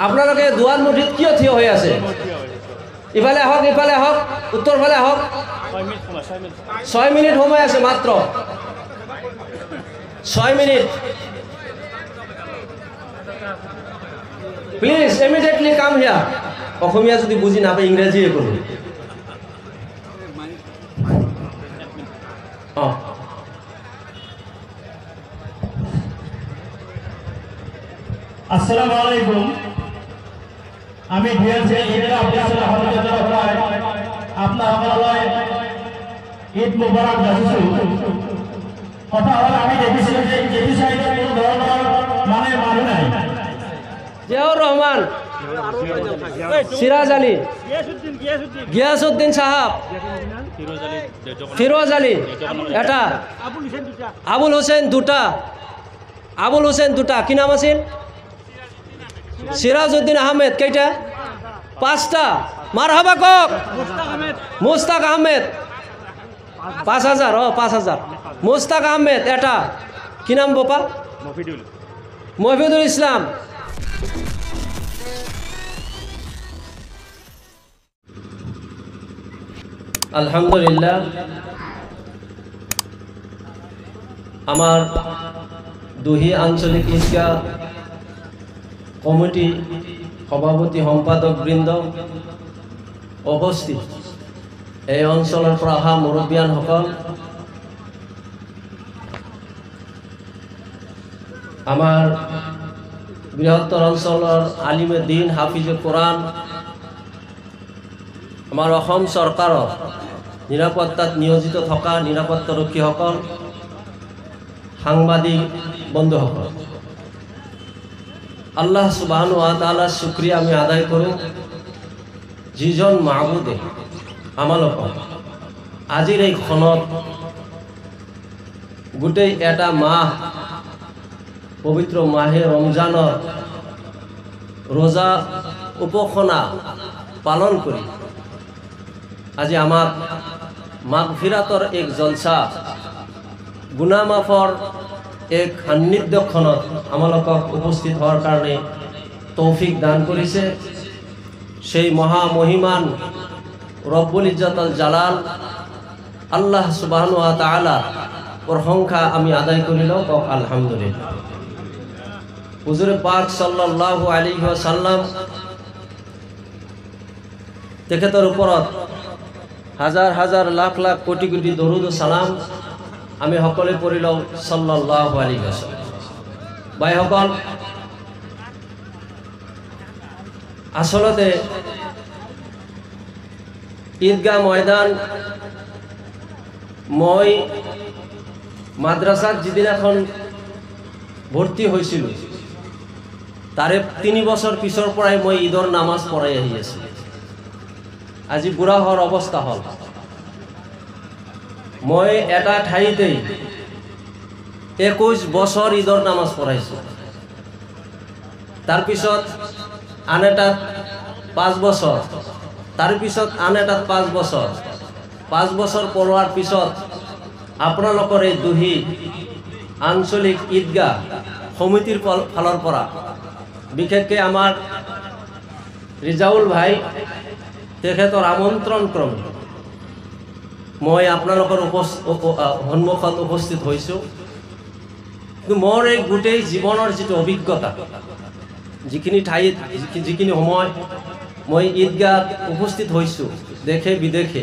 আপোনালোকে দুৱাৰ মুঠিত কিয় থিয় হৈ আছে? ইফালে আহক, ইফালে আহক, উত্তৰ ফালে আহক। 6 মিনিট সময় আছে মাত্ৰ, 6 মিনিট। প্লিজ ইমিডিয়েটলি কাম হিয়াৰ। অসমীয়া যদি বুজি নাপায় ইংৰাজীয়ে ক'লো। আসসালামু আলাইকুম। আমি দিয়েছে ঈদের আপনাদের হজরত জনাব আপনার সকললৈ ঈদ মুবারক জানিছো। কথা হল আমি দেখিছিলো যে এই সাইডে কোনো ধৰণৰ মানে মানুহ নাই। জিয়াউর রহমান, সিরাজ আলী, গিয়াসউদ্দিন সাহাব, ফিরোজ আলী এটা, আবুল হোসেন দুটা, আবুল হোসেন দুটা। কি নাম আছিল? সিরাজউদ্দিন আহমেদ কেইটা? 5টা। মারহাবা কক। মুস্তাক আহমেদ 5000। 5000। মুস্তাক আহমেদ এটা। কি নাম বাপা? মফিদুল ইসলাম। আলহামদুলিল্লাহ, আমার দুহি আঞ্চলিক ঈদগাহ কমিটি সভাপতি সম্পাদক বৃন্দ উপস্থিত, এই অঞ্চলৰ পৰা অহা মুৰব্বীয়ানসকল, আমাৰ বৃহত্তৰ অঞ্চলৰ আলিমে দিন, হাফিজে কোরআন, আমাৰ অসম চৰকাৰৰ নিৰাপত্তাত নিয়োজিত থকা নিৰাপত্তাৰক্ষীসকল, সাংবাদিক বন্ধুসকল, আল্লাহ সুবহানাহু ওয়া তাআলাৰ শুকৰিয়া আমি আদায় কৰোঁ, যিজন মাবুদে আমালোকক আজিৰ এই ক্ষণত গোটেই এটা মাহ, পবিত্ৰ মাহে ৰমজানৰ ৰোজা উপাসনা পালন কৰি আজি আমাক মাগফিৰাতৰ এক জলসা, গুনাহ মাফৰ এক সান্নিধ্যক্ষণত আমালোকক উপস্থিত হোৱাৰ কাৰণে তৌফিক দান কৰিছে। সেই মহামহিমান রব্বুল ইজ্জতুল জালাল আল্লাহ সুবহানাহু ওয়া তাআলা প্রশংসা আমি আদায় করিলাম। আলহামদুলিল্লাহ। হুজুর পাক সাল্লাল্লাহু আলাইহি ওয়াসাল্লাম তেখেতৰ ওপৰত হাজাৰ হাজাৰ লাখ লাখ কোটি কোটি দৰুদ ও সালাম আমি সকলে পড়ি লওঁ সাল্লাল্লাহু আলাইহি ওয়াসাল্লাম। ভাইসকল, আসলতে ঈদগাহ ময়দান মই মাদ্রাসাত যিদিনাখন ভর্তি হয়েছিল তাৰে 3 বছৰ পিছৰ পৰাই মই ঈদৰ নামাজ পঢ়াই আহি আছো। আজি বুঢ়া হোৱাৰ অৱস্থা হল। মই এটা ঠাইতেই 21 বছৰ ঈদৰ নামাজ পঢ়াইছো। তাৰপিছত আন এটাত 5 বছৰ, তাৰপিছত আন এটাত 5 বছৰ, 5 বছৰ পঢ়োৱাৰ পিছত আপোনালোকৰ এই দুহি আঞ্চলিক ঈদগাহ সমিতিৰ ফালৰ পৰা বিশেষকৈ আমাৰ ৰিজাউল ভাই তেখেতৰ আমন্ত্ৰণ ক্ৰমে মই আপোনালোকৰ সন্মুখত উপস্থিত হৈছোঁ। কিন্তু মোৰ এই গোটেই জীৱনৰ যিটো অভিজ্ঞতা, যিখিনি ঠাইত যিখিনি সময় মই ঈদগাহ উপস্থিত হৈছোঁ দেশে বিদেশে,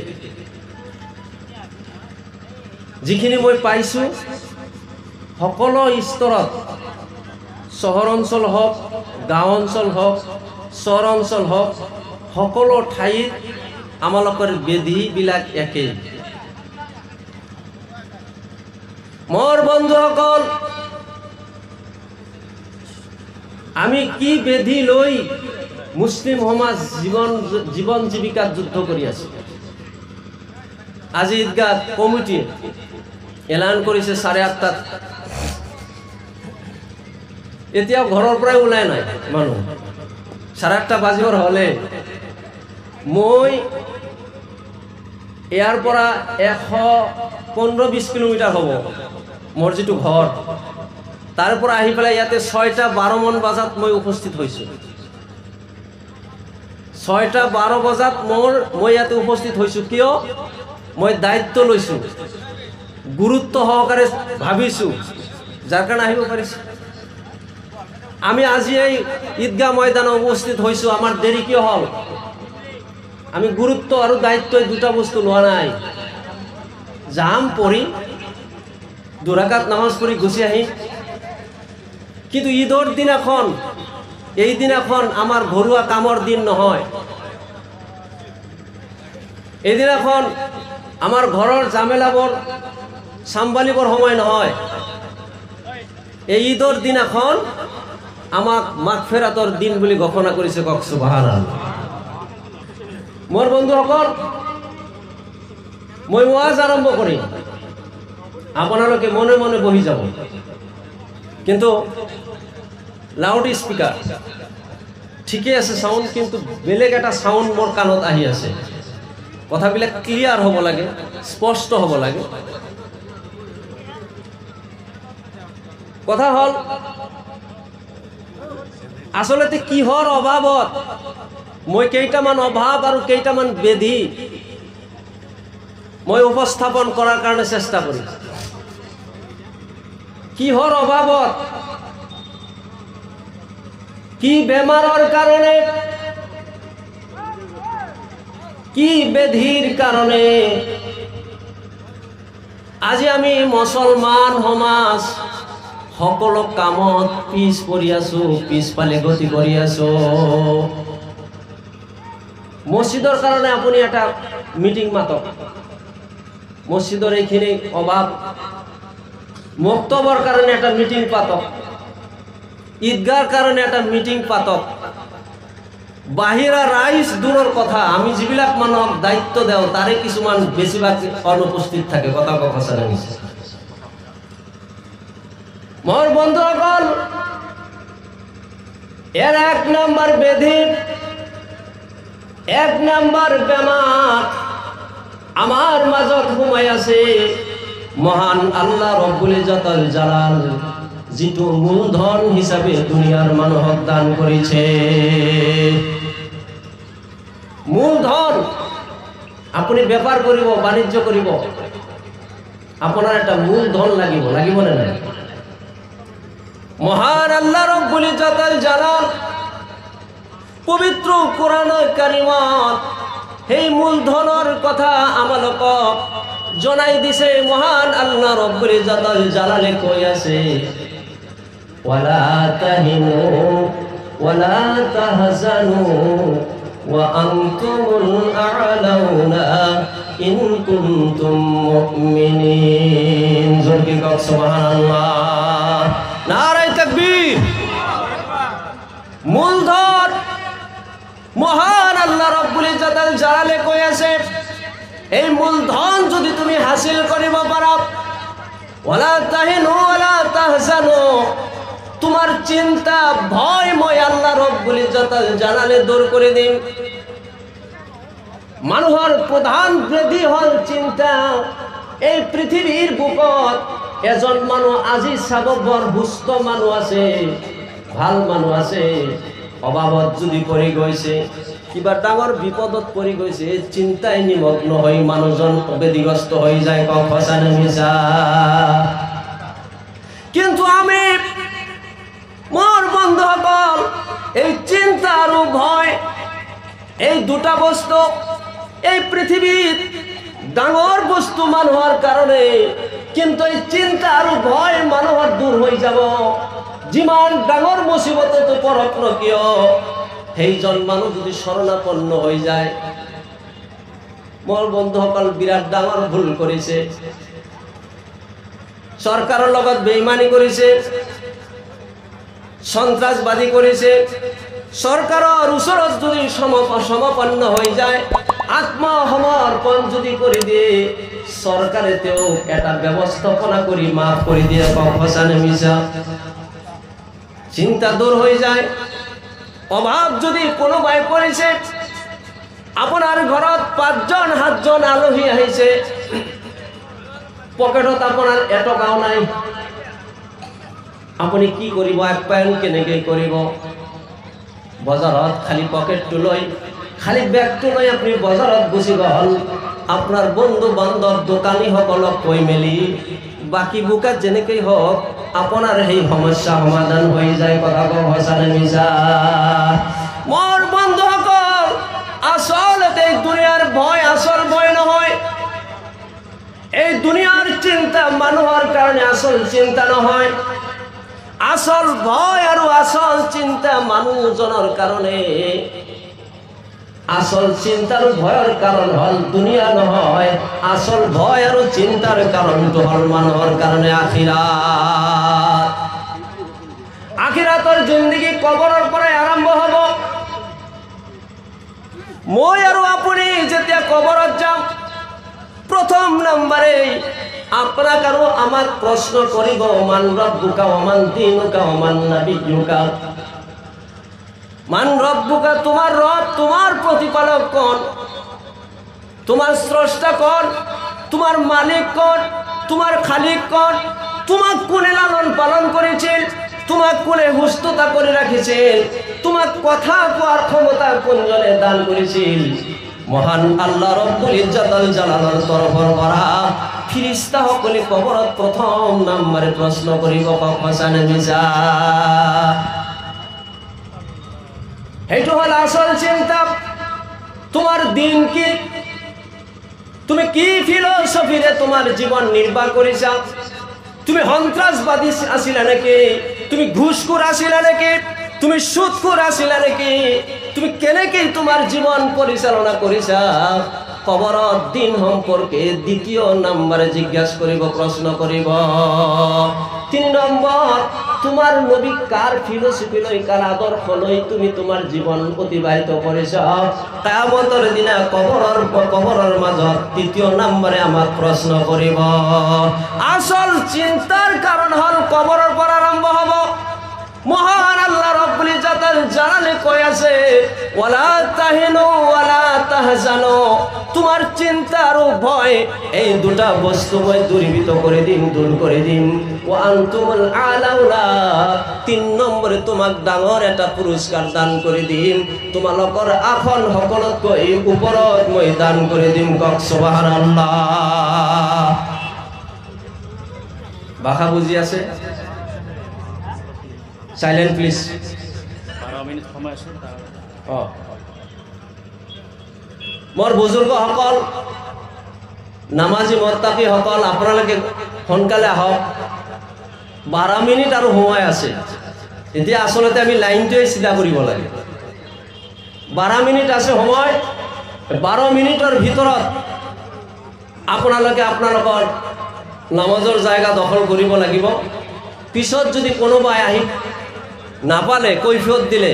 যিখিনি মই পাইছোঁ সকলো স্তৰত, চহৰ অঞ্চল হওক, গাঁও অঞ্চল হওক, চৰ অঞ্চল হওক, সকলো ঠাইত আমালোকৰ বিধিবিলাক একেই। মোৰ বন্ধুসকল, আমি কি বেধি লৈ মুসলিম সমাজ জীবন জীবিকাত যুদ্ধ কৰি আছো। আজি ঈদগাহ কমিটিয়ে এলান কৰিছে 8:30টাত। এতিয়াও ঘৰৰ পৰাই ওলাই নাই মানুহ। 8:30 বাজিবৰ হলে মই ইয়াৰ পৰা 115-20 কিলোমিটাৰ হ'ব মোৰ যিটো ঘৰ, তাৰপৰা আহি পেলাই ইয়াতে 6:12 মান বজাত মই উপস্থিত হৈছোঁ। 6:12 বজাত মই ইয়াতে উপস্থিত হৈছোঁ। কিয়? মই দায়িত্ব লৈছোঁ, গুৰুত্ব সহকাৰে ভাবিছোঁ, যাৰ কাৰণে আহিব পাৰিছোঁ। আমি আজি এই ঈদগাহ ময়দানত উপস্থিত হৈছোঁ, আমাৰ দেৰি কিয় হ'ল? আমি গুৰুত্ব আৰু দায়িত্ব এই দুটা বস্তু লোৱা নাই। যাম পঢ়ি 2 ৰাকাত নামাজ পঢ়ি গুচি আহিম, কিন্তু ঈদৰ দিনাখন, এই দিনাখন আমাৰ ঘৰুৱা কামৰ দিন নহয়। এই দিনাখন আমাৰ ঘৰৰ জামেলাবোৰ চম্ভালিবৰ সময় নহয়। এই ঈদৰ দিনাখন আমাক মাগফিৰাতৰ দিন বুলি ঘোষণা কৰিছে। কওক সুবহানাল্লাহ। মোৰ বন্ধুসকল, মই ওয়াজ আৰম্ভ কৰিম, আপোনালোকে মনে মনে বহি যাব, কিন্তু লাউড স্পিকাৰ ঠিকে আছে সাউন্ড, কিন্তু বেলেগ এটা সাউন্ড মোৰ কাণত আহি আছে। কথাবিলাক ক্লিয়াৰ হ'ব লাগে, স্পষ্ট হ'ব লাগে। কথা হ'ল, আচলতে কিহৰ অভাৱত মই কেইটামান অভাৱ আৰু কেইটামান বেধি মই উপস্থাপন কৰাৰ কাৰণে চেষ্টা কৰিম। কিহৰ অভাৱত, কি বেমাৰৰ কাৰণে, কি বেধিৰ কাৰণে আজি আমি মুছলমান সমাজ সকলো কামত পিছ পৰি আছো, পিছফালে গতি কৰি আছো। মছজিদৰ কাৰণে আপুনি এটা মিটিং মাতক, মছজিদৰ এইখিনি অভাৱ, মক্তবৰ কাৰণে এটা মিটিং পাতক, ঈদগাহৰ কাৰণে এটা মিটিং পাতক। বাহিৰা ৰাইজ দূৰৰ কথা, আমি যিবিলাক মানুহক দায়িত্ব দেওঁ তাৰে কিছুমান বেছিভাগ অনুপস্থিত থাকে। কথা কথা জানিছে মোৰ বন্ধুসকল, এর 1 নম্বর বেধি, 1 নম্বর বেমার আমার মাজত ঘুমাই আছে। মহান আল্লাহ রব্বুল ইজ্জতুল জালাল যিটো মূলধন হিসাবে দুনিয়ার মানুহক দান করেছে, মূলধন। আপনি বেপার করিব, বাণিজ্য করিব, আপনার একটা মূলধন লাগিব, লাগিব না নাই? মহান আল্লাহ রব্বুল ইজ্জতুল জালাল পবিত্র কোরআন কারিমত এই মূলধনের কথা আমালোকক জনাই দিছে। মহান আল্লাহ রব্বুল ইজ্জতুল জালালে কই আছে, ওয়ালা তাহিনু ওয়ালা তাহজানু ওয়া আনতুমুল আ'লাউনা ইন কুনতুম মুমিনিন। জোরে কও সুবহানাল্লাহ, নারে তাকবীর। মূলধন মহান আল্লাহ রব্বুল ইজ্জতুল জালালে কই আছে, এই মূলধন যদি তুমি হাসিল করিব পারো, ওয়ালা তাহিনু ওয়ালা তাহজানু, তোমার চিন্তা ভয় মই আল্লাহ রব্বুল ইজ্জতুল জালালে দূর করে দিম। মানুহৰ প্রধান ব্যাধি হল চিন্তা। এই পৃথিবীর বুকত এজন মানুহ আজি চাব বৰ সুস্থ মানুহ আছে, ভাল মানুহ আছে, অভাৱত যদি পৰি গৈছে, কিবা ডাঙৰ বিপদত পৰি গৈছে, চিন্তাই নিমগ্ন হৈ মানুহজন বেদিগ্ৰস্ত হৈ যায়। কওক সঁচা নে মিছা? কিন্তু আমি মোৰ বন্ধুসকল, এই চিন্তা আৰু ভয়, এই দুটা বস্তু এই পৃথিবীত ডাঙৰ বস্তু মানুহৰ কাৰণে। কিন্তু এই চিন্তা আৰু ভয় মানুহৰ দূৰ হৈ যাব। যিমান ডাঙৰ মুসিবতত পৰক ন কিয়, সেইজন মানুহ যদি শৰণাপন্ন হৈ যায়, মোৰ বন্ধুসকল বিৰাট ডাঙৰ ভুল কৰিছে। চৰকাৰৰ লগত বেইমানি কৰিছে, সন্ত্ৰাসবাদী কৰিছে। চৰকাৰৰ ওচৰত যদি সমপন্ন হৈ যায়, আত্মসমৰ্পণ যদি কৰি দিয়ে, চৰকাৰে তেওঁক এটা ব্যৱস্থাপনা কৰি মাফ কৰি দিয়ে। কওক সঁচা নে মিছা? চিন্তা দূর হয়ে যায়। অভাব যদি কোনোবাই পড়েছে, আপনার ঘরত 5 জন 7 জন আলহী আহিছে, পকেটত আপনার এটকাও নাই, আপুনি কি কৰিব আপ্যায়ন কেনেকৈ কৰিব বজাৰত খালি পকেটটো লৈ খালি বেগটো লৈ আপুনি বজাৰত গুচি গ'ল আপোনাৰ বন্ধু বান্ধৱ দোকানীসকলক কৈ মেলি বাকী বোকাত যেনেকৈ হওক আপোনাৰ সেই সমস্যা সমাধান হৈ যায় কথা কওক সঁচানে মিছা মোৰ বন্ধুসকল আচলতে এই দুনিয়াৰ ভয় আসল ভয় নহয় এই দুনিয়াৰ চিন্তা মানুহৰ কাৰণে আসল চিন্তা নহয় আসল ভয় আৰু আসল চিন্তা মানুহজনৰ কাৰণে আসল চিন্তাৰ ভয়ৰ কাৰণ হল দুনিয়া নহয় আসল ভয় আৰু চিন্তাৰ কাৰণটো হল মানুহৰ কাৰণে আখিৰাত আখিৰাতৰ জিন্দগী কবৰৰ পৰাই আৰম্ভ হ'ব মই আৰু আপুনি যেতিয়া কবৰত যাম প্রথম নম্বরে আপনার কারো আমার প্রশ্ন করিব মান রব্বুকা ওয়া মান দীনুকা ওয়া মান নাবিয়্যুকা মান রব্বুকা তোমার রব তোমার প্রতিপালক কোন তোমার স্রষ্টা কোন তোমার মালিক কোন তোমার খালিক কোন তোমাক কোনে লালন পালন করেছেন তোমাক কোনে সুস্থতা করে রেখেছেন তোমাক কথা কোয়ার ক্ষমতা কোনজনে দান করেছেন মহান আল্লাহ রব্বুল ইজ্জতুল জালালের তরফৰ পৰা ফিরিস্তা সকলে কবরত প্রথম নম্বরে প্রশ্ন করিব কখসানে মিছা এইটো হল আসল চিন্তা তোমার দিন কি তুমি কি ফিলোসফিরে তোমার জীবন নির্বাহ করিছা তুমি সন্ত্রাসবাদী আছিলা নাকি তুমি ঘুষখোর আছিলা নাকি তুমি সুদখোর আছিলা নাকি তুমি কেনেকে তোমার জীবন পরিচালনা করিছা কবরত দিন সম্পর্কে দ্বিতীয় নম্বরে জিজ্ঞাসা করিব প্রশ্ন করিব 3 নম্বর তোমার নবী কার ফিলোসফি লই কার আদর্শ লই তুমি তোমার জীবন অতিবাহিত করিছ কিয়ামতের দিনা কবরের মাজত তৃতীয় নম্বরে আমাক প্রশ্ন করিব আসল চিন্তার কারণ হল কবরের পর আরম্ভ হব মহান আল্লাহ রব্বুল ইজ্জতুল জালালে কই আছে ওয়ালা তাহিনু ওয়ালা তাহজানু তোমার চিন্তা আর ভয় এই দুটা বস্তু মই দূরীভূত করে দিন দূর করে দিন ওয়া আনতুমুল আলাউলা 3 নম্বরে তোমাক ডাঙর একটা পুরস্কার দান করে দিম তোমালোকৰ আসন সকলতকৈ ওপৰত মই দান করে দিম কক সুবহানাল্লাহ ভাষা বুঝি আছে সাইলেন্ট প্লিজ 12 মিনিট সময় আছে মোর বুজুর্গ সকল নামাজি মুত্তাকি সকল আপোনালোকে সোনকালে আহক 12 মিনিট আৰু সময় আছে এতিয়া আসলতে আমি লাইনটোৱে সিধা কৰিব লাগে 12 মিনিট আছে সময় 12 মিনিটৰ ভিতৰত আপোনালোকে আপোনালোকৰ নামাজৰ জায়গা দখল কৰিব লাগিব পিছত যদি কোনোবাই আহি নাপালে কৈফিয়ত দিলে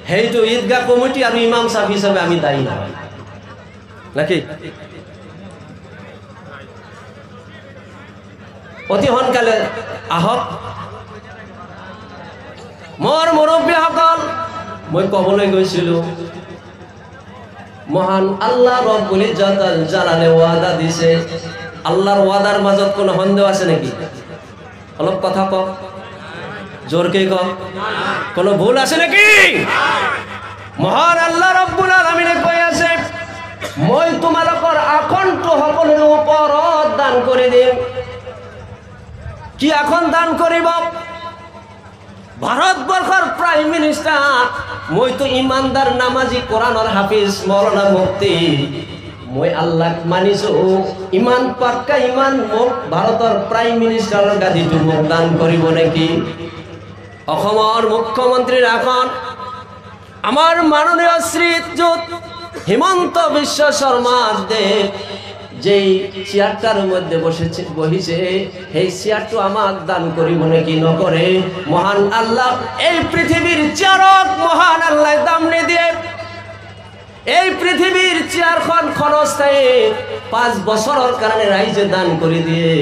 হেইটো ঈদগাহ কমিটি আৰু ইমাম সাহেব হিচাপে আমি দায়ী নহয় নাকি অতি সোনকালে আহক মোৰ মুৰব্বীসকল মই কবলৈ গৈছিলো মহান আল্লাহ রব্বুল ইজ্জতুল জালালে ওয়াদা দিছে আল্লাহর ওয়াদার মাজত কোনো সন্দেহ আছে নাকি অলপ কথা ক জোরকে ক কোনো ভুল আছে নাকি মহান আল্লাহ রব্বুল আলামিনে কই আছে মই তোমালোকৰ আকণ্ঠ সকলৰ ওপৰত দান কৰি দিম কি এখন দান কৰিব ভাৰতবৰ্ষৰ প্ৰাইম মিনিষ্টাৰ মই তো ইমানদার নামাজি কোরআনৰ হাফিজ মৌলানা মুফতি মই আল্লাহ মানিছো ইমান পাক্কা ইমান মোক ভাৰতৰ প্ৰাইম মিনিষ্টাৰৰ গাদীটো মোক দান কৰিব নেকি অসমৰ মুখ্যমন্ত্ৰীৰ আসন আমাৰ মাননীয় শ্ৰীযুত হিমন্ত বিশ্ব শৰ্মা দেৱ যেই চেয়ারটার মধ্যে বসিছে সেই চেয়ারটো আমাক দান করিব নাকি নকরে মহান আল্লাহ এই পৃথিবীর চেয়ারক মহান আল্লাহ দাম নিদিয়ে এই পৃথিবীর চেয়ারখন ক্ষণস্থায়ী 5 বছরের কারণে রাইজে দান করে দিয়ে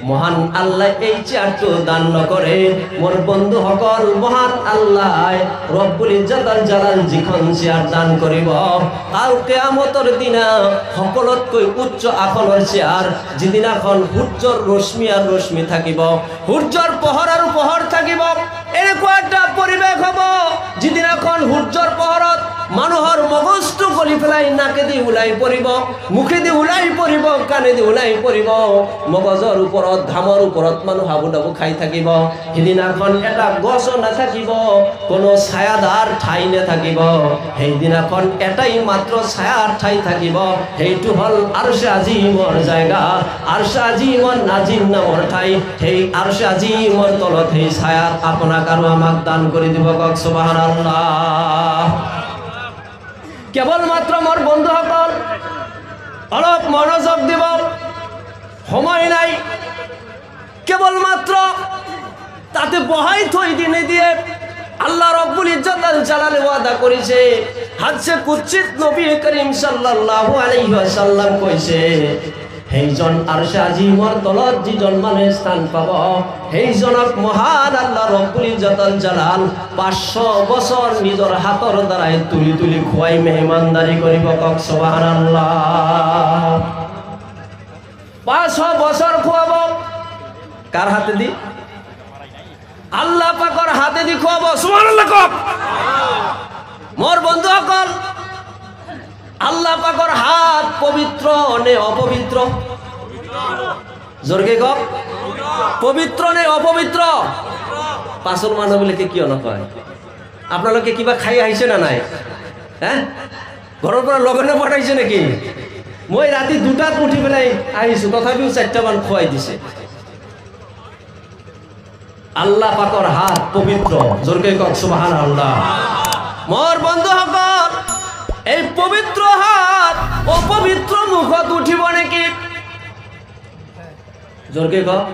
মহান আল্লাহ এই চেয়ারটো দান নকরে মোর বন্ধু সকল মহান আল্লাহ রব্বুল ইজ্জতুল জালাল যিখন চেয়ার দান করিব কাল কিয়ামতৰ দিনা সকলতকৈ উচ্চ আসনৰ চেয়ার যিদিনাখন সূৰ্যৰ ৰশ্মি আৰু ৰশ্মি থাকিব সূৰ্যৰ পোহৰ আৰু পোহৰ থাকিব পেলাই নাকে দি ওলাই পৰিব, মুখে দি ওলাই পৰিব, কাণে দি ওলাই পৰিব, মগজৰ ওপৰত ঘামৰ ওপৰত মানুহ হাবু ডাবু খাই থাকিব। সেইদিনাখন এটা গছো নাথাকিব, কোনো ছায়াদাৰ ঠাই নাথাকিব। সেইদিনাখন এটাই মাত্ৰ ছায়াৰ ঠাই থাকিব, সেইটো হ'ল আৰশে আজিমৰ জায়গা, আৰশে আজিমৰ নাজিম নামৰ ঠাই। সেই আৰশে আজিমৰ তলত সেই ছায়াত আপোনাক আৰু আমাক দান কৰি দিব। কওক সুবহানাল্লাহ। কেৱল মাত্ৰ মোৰ বন্ধুসকল অলপ মনোযোগ দিব, সময় নাই। কেৱল মাত্ৰ তাতে বহাই থৈ দি নিদিয়ে। আল্লাহ রব্বুল ইজ্জত আল জালালে ওয়াদা করেছে, হাদিসে কুদসিত নবী করিম সাল্লাল্লাহু আলাইহি ওয়াসাল্লাম কইছে, সেইজন আরশে আজিমৰ তলত যিজন মানে স্থান পাব, সেইজনক মহান আল্লাহ রব্বুল ইজ্জত আল জালাল 500 বছর নিজৰ হাতৰ দ্বাৰাই তুলি তুলি খুৱাই মেহমানদাৰী কৰিব। কক সুবহানাল্লাহ। 500 বছর খুৱাব। কার হাতে দি? আল্লাহ পাকৰ হাতে দি খুৱাব। সুবহানাল্লাহ। কক মোর বন্ধুসকল, আল্লাহ পাকৰ হাত পবিত্র নে অপবিত্র? জোরকে কক, পবিত্র নে অপবিত্র? পাঁচৰ মানুহবিলাকে কিয় নকয়? আপোনালোকে কিবা খাই আহিছে না নাই? হ্যাঁ, ঘৰৰ পৰা লগনে পঠাইছে নেকি? মই ৰাতি 2টাত উঠি পেলাই আহিছো, তথাপিও 4টামান খুৱাই দিছে। আল্লাহ পাকৰ হাত পবিত্র। জোরকে কক সুবহানাল্লাহ। মোর বন্ধুসকল, এই পবিত্র হাত অপবিত্র মুখত উঠিব নেকি? জোরকে কক,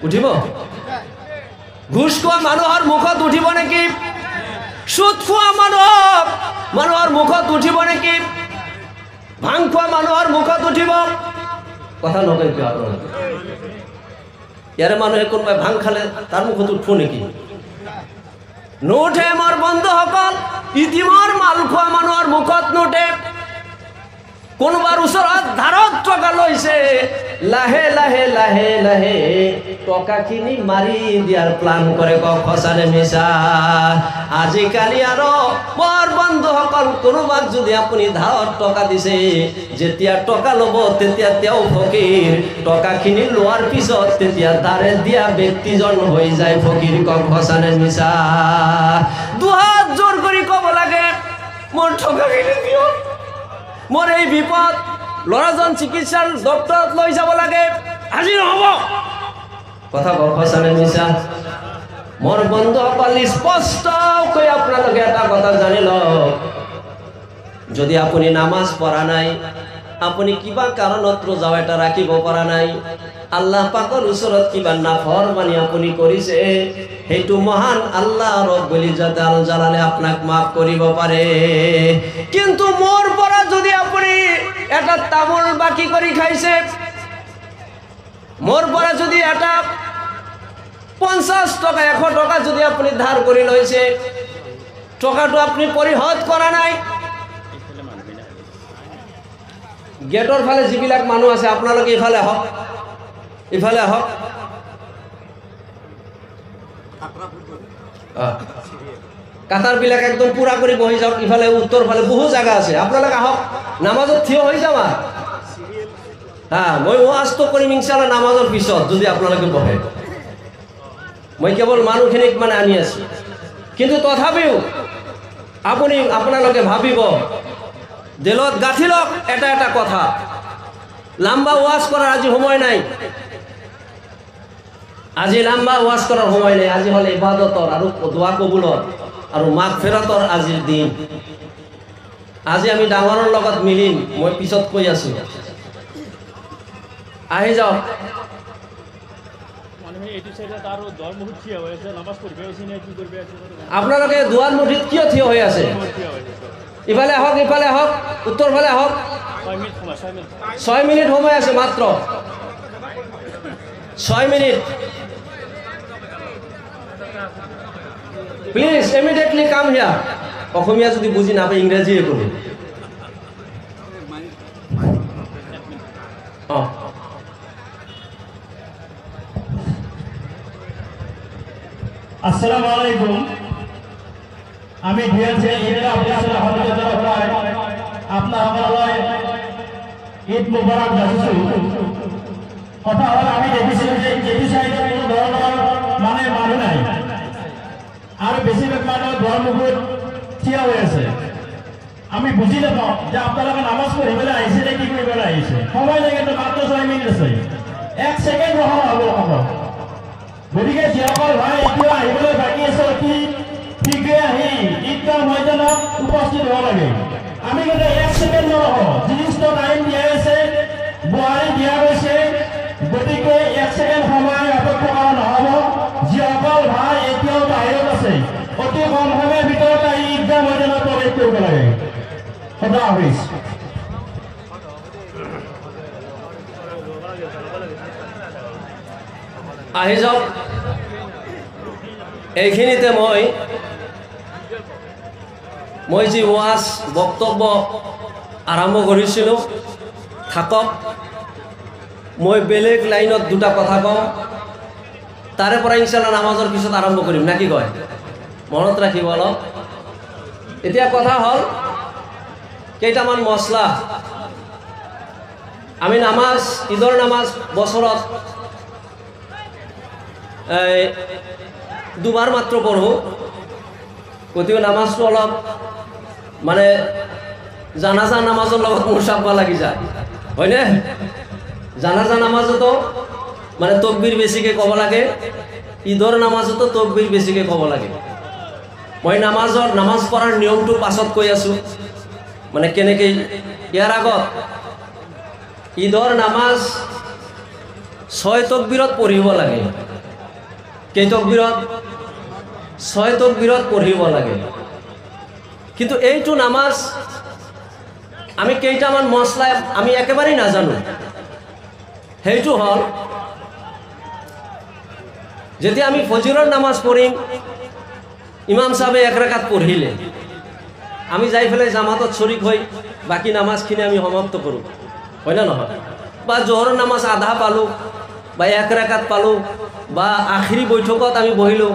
উঠিব? ঘুষ খোৱা মানুহৰ মুখত উঠিব নেকি? সুদ খোৱা মানুহৰ মুখত উঠিব নেকি? ভাং খোৱা মানুহৰ মুখত উঠিব? কথা নকয় কিয় আপোনালোকে? ইয়াৰে মানুহে কোনোবাই ভাং খালে তাৰ মুখত উঠব নেকি? নুঠে। মোৰ বন্ধুসকল, ইতিমৰ মাল খোৱা মানুহৰ মুখত নুঠে। কোনোবাৰ ওচৰত ধাৰত টকা লৈছে, লাহে লাহে লাহে লাহে টকাখিনি মাৰি দিয়াৰ প্লান কৰে। কক সঁচা নে মিছা? আজিকালি আৰু মোৰ বন্ধুসকল, কোনোবাক যদি আপুনি ধাৰত টকা দিছে, যেতিয়া টকা ল'ব তেতিয়া তেওঁ ফকীৰ, টকাখিনি লোৱাৰ পিছত তেতিয়া ধাৰে দিয়া ব্যক্তিজন হৈ যায় ফকীৰ। কক সঁচা নে মিছা? দুহাত জোৰ কৰি ক'ব লাগে, মোৰ টকাখিনি দিয়ক, মোৰ এই বিপদ, ল'ৰাজন চিকিৎসাৰ ডক্টৰত লৈ যাব লাগে, আজি নহ'ব। কথা কক সঁচা নে মিছা? মোৰ বন্ধুসকল, স্পষ্টকৈ আপোনালোকে এটা কথা জানি লওক, যদি আপুনি নামাজ পঢ়া নাই, আপুনি কিবা কাৰণত ৰোজা এটা ৰাখিব পৰা নাই, আল্লাহ পাকৰ ওচৰত কিবা নাফৰমানি আপুনি কৰিছে, সেইটো মহান আল্লাহ ৰব্বুল ইজ্জত আল জালালে আপোনাক মাফ কৰিব পাৰে। কিন্তু মোৰ পৰা যদি আপুনি এটা তামোল বাকি কৰি খাইছে, মোৰ পৰা যদি এটা 50 টকা 100 টকা যদি আপুনি ধাৰ কৰি লৈছে, টকাটো আপুনি পৰিশোধ কৰা নাই, গেটৰ ফালে যিবিলাক মানুহ আছে আপোনালোকে ইফালে আহক, ইফালে আহক। কাটাৰবিলাক একদম পুৰা কৰি বহি যাওক। ইফালে উত্তৰ ফালে বহু জায়গা আছে, আপোনালোকে আহক, নামাজত থিয় হৈ যাবা। হ্যাঁ, মই ওয়াজটো কৰিম ইনশাআল্লাহ নামাজৰ পিছত, যদি আপোনালোকে বহে। মই কেৱল মানুহখিনিক মানে আনি আছো। কিন্তু তথাপিও আপোনালোকে ভাবিব, দিলত গাঁঠি লওক এটা এটা কথা। লম্বা ওয়াজ করার আজি সময় নাই, আজি লম্বা ওয়াজ করার সময় নাই। আজি হল ইবাদতর আর দোয়া কবুলৰ আর মাগফিরাতর আজিৰ দিন। আজি আমি ডাঙৰৰ লগত মিলিম, মই পিছত কৈ আছো। আহি যাওক। আপোনালোকে দুৱাৰ মুঠিত কিয় থিয় হৈ আছে? ইফালে আহক, ইফালে আহক, উত্তৰ ফালে আহক। 6 মিনিট সময় আছে মাত্ৰ, 6 মিনিট। প্লিজ ইমিডিয়েটলি কাম হিয়াৰ। অসমীয়া যদি বুজি নাপায় ইংৰাজীয়ে ক'ব। আসসালামু আলাইকুম। আমি ভিএলসি ঈদগাহ অফিচৰ সদস্যৰ পৰা আপোনালোকলৈ ঈদ মুবাৰক যাচিছোঁ। কথা হ'ল আমি দেখিছিলোঁ যে এইটো চাইডত কোনো ধৰণৰ মানে মানুহ নাই আৰু বেছিভাগ মানুহ দুৱাৰমুখত থিয় হৈ আছে। আমি বুজি নাপাওঁ যে আপোনালোকে নামাজ পঢ়িবলৈ আহিছে নে কি কৰিবলৈ আহিছে। সময় লাগে কিন্তু মাত্ৰ 6 মিনিট আছে, 1 ছেকেণ্ড ৰখাব হ'ব অকল। গতিকে যিসকল ভাই এতিয়াও আহিবলৈ বাকী আছে অতি শীঘ্ৰে আহি ঈদগাহ ময়দানত উপস্থিত হ'ব লাগে। আমি কিন্তু 1 ছেকেণ্ড নৰখোঁ, নিৰ্দিষ্ট টাইম দিয়া আছে, বুহাৰী দিয়া গৈছে। গতিকে 1 ছেকেণ্ড সময় অপেক্ষা কৰা নহ'ব। যিসকল ভাই এতিয়াও বাহিৰত আছে অতি কম সময়ৰ ভিতৰত আহি ঈদগাহ ময়দানত প্ৰৱেশ কৰিব লাগে। খোদা হাফিজ। আহি যাওক। এইখিনিতে মই যি ওয়াজ বক্তব্য আৰম্ভ কৰিছিলোঁ থাকক। মই বেলেগ লাইনত দুটা কথা কওঁ, তাৰে পৰা ইনশাআল্লাহ নামাজৰ পিছত আৰম্ভ কৰিম, নাকি কয়? মনত ৰাখিব অলপ। এতিয়া কথা হ'ল কেইটামান মছলা। আমি নামাজ, ঈদৰ নামাজ বছৰত দুবাৰ মাত্ৰ পঢ়োঁ। গতিকে নামাজটো অলপ মানে জানাজা নামাজৰ লগত মোৰ চাপা লাগি যায়, হয়নে? জানাজা নামাজতো মানে তকবীৰ বেছিকৈ ক'ব লাগে, ঈদৰ নামাজতো তকবীৰ বেছিকৈ ক'ব লাগে। মই নামাজ পঢ়াৰ নিয়মটো পাছত কৈ আছোঁ, মানে কেনেকৈ। ইয়াৰ আগত ঈদৰ নামাজ 6 তকবীৰত পঢ়িব লাগে। কেই তকবীৰত? 6 তকবীৰত পঢ়িব লাগে। কিন্তু এইটো নামাজ আমি কেইটামান মছলা আমি একেবাৰেই নাজানো। সেইটো হ'ল যেতিয়া আমি ফজৰৰ নামাজ পঢ়িম, ইমাম সাহেবে 1 ৰাকাত পঢ়িলে, আমি যাই পেলাই জামাতত শৰিক হৈ বাকী নামাজখিনি আমি সমাপ্ত কৰোঁ, হয় না নহয়? বা জোহৰৰ নামাজ আধা পালোঁ বা 1 ৰাকাত পালোঁ বা আখিৰি বৈঠকত আমি বহিলোঁ,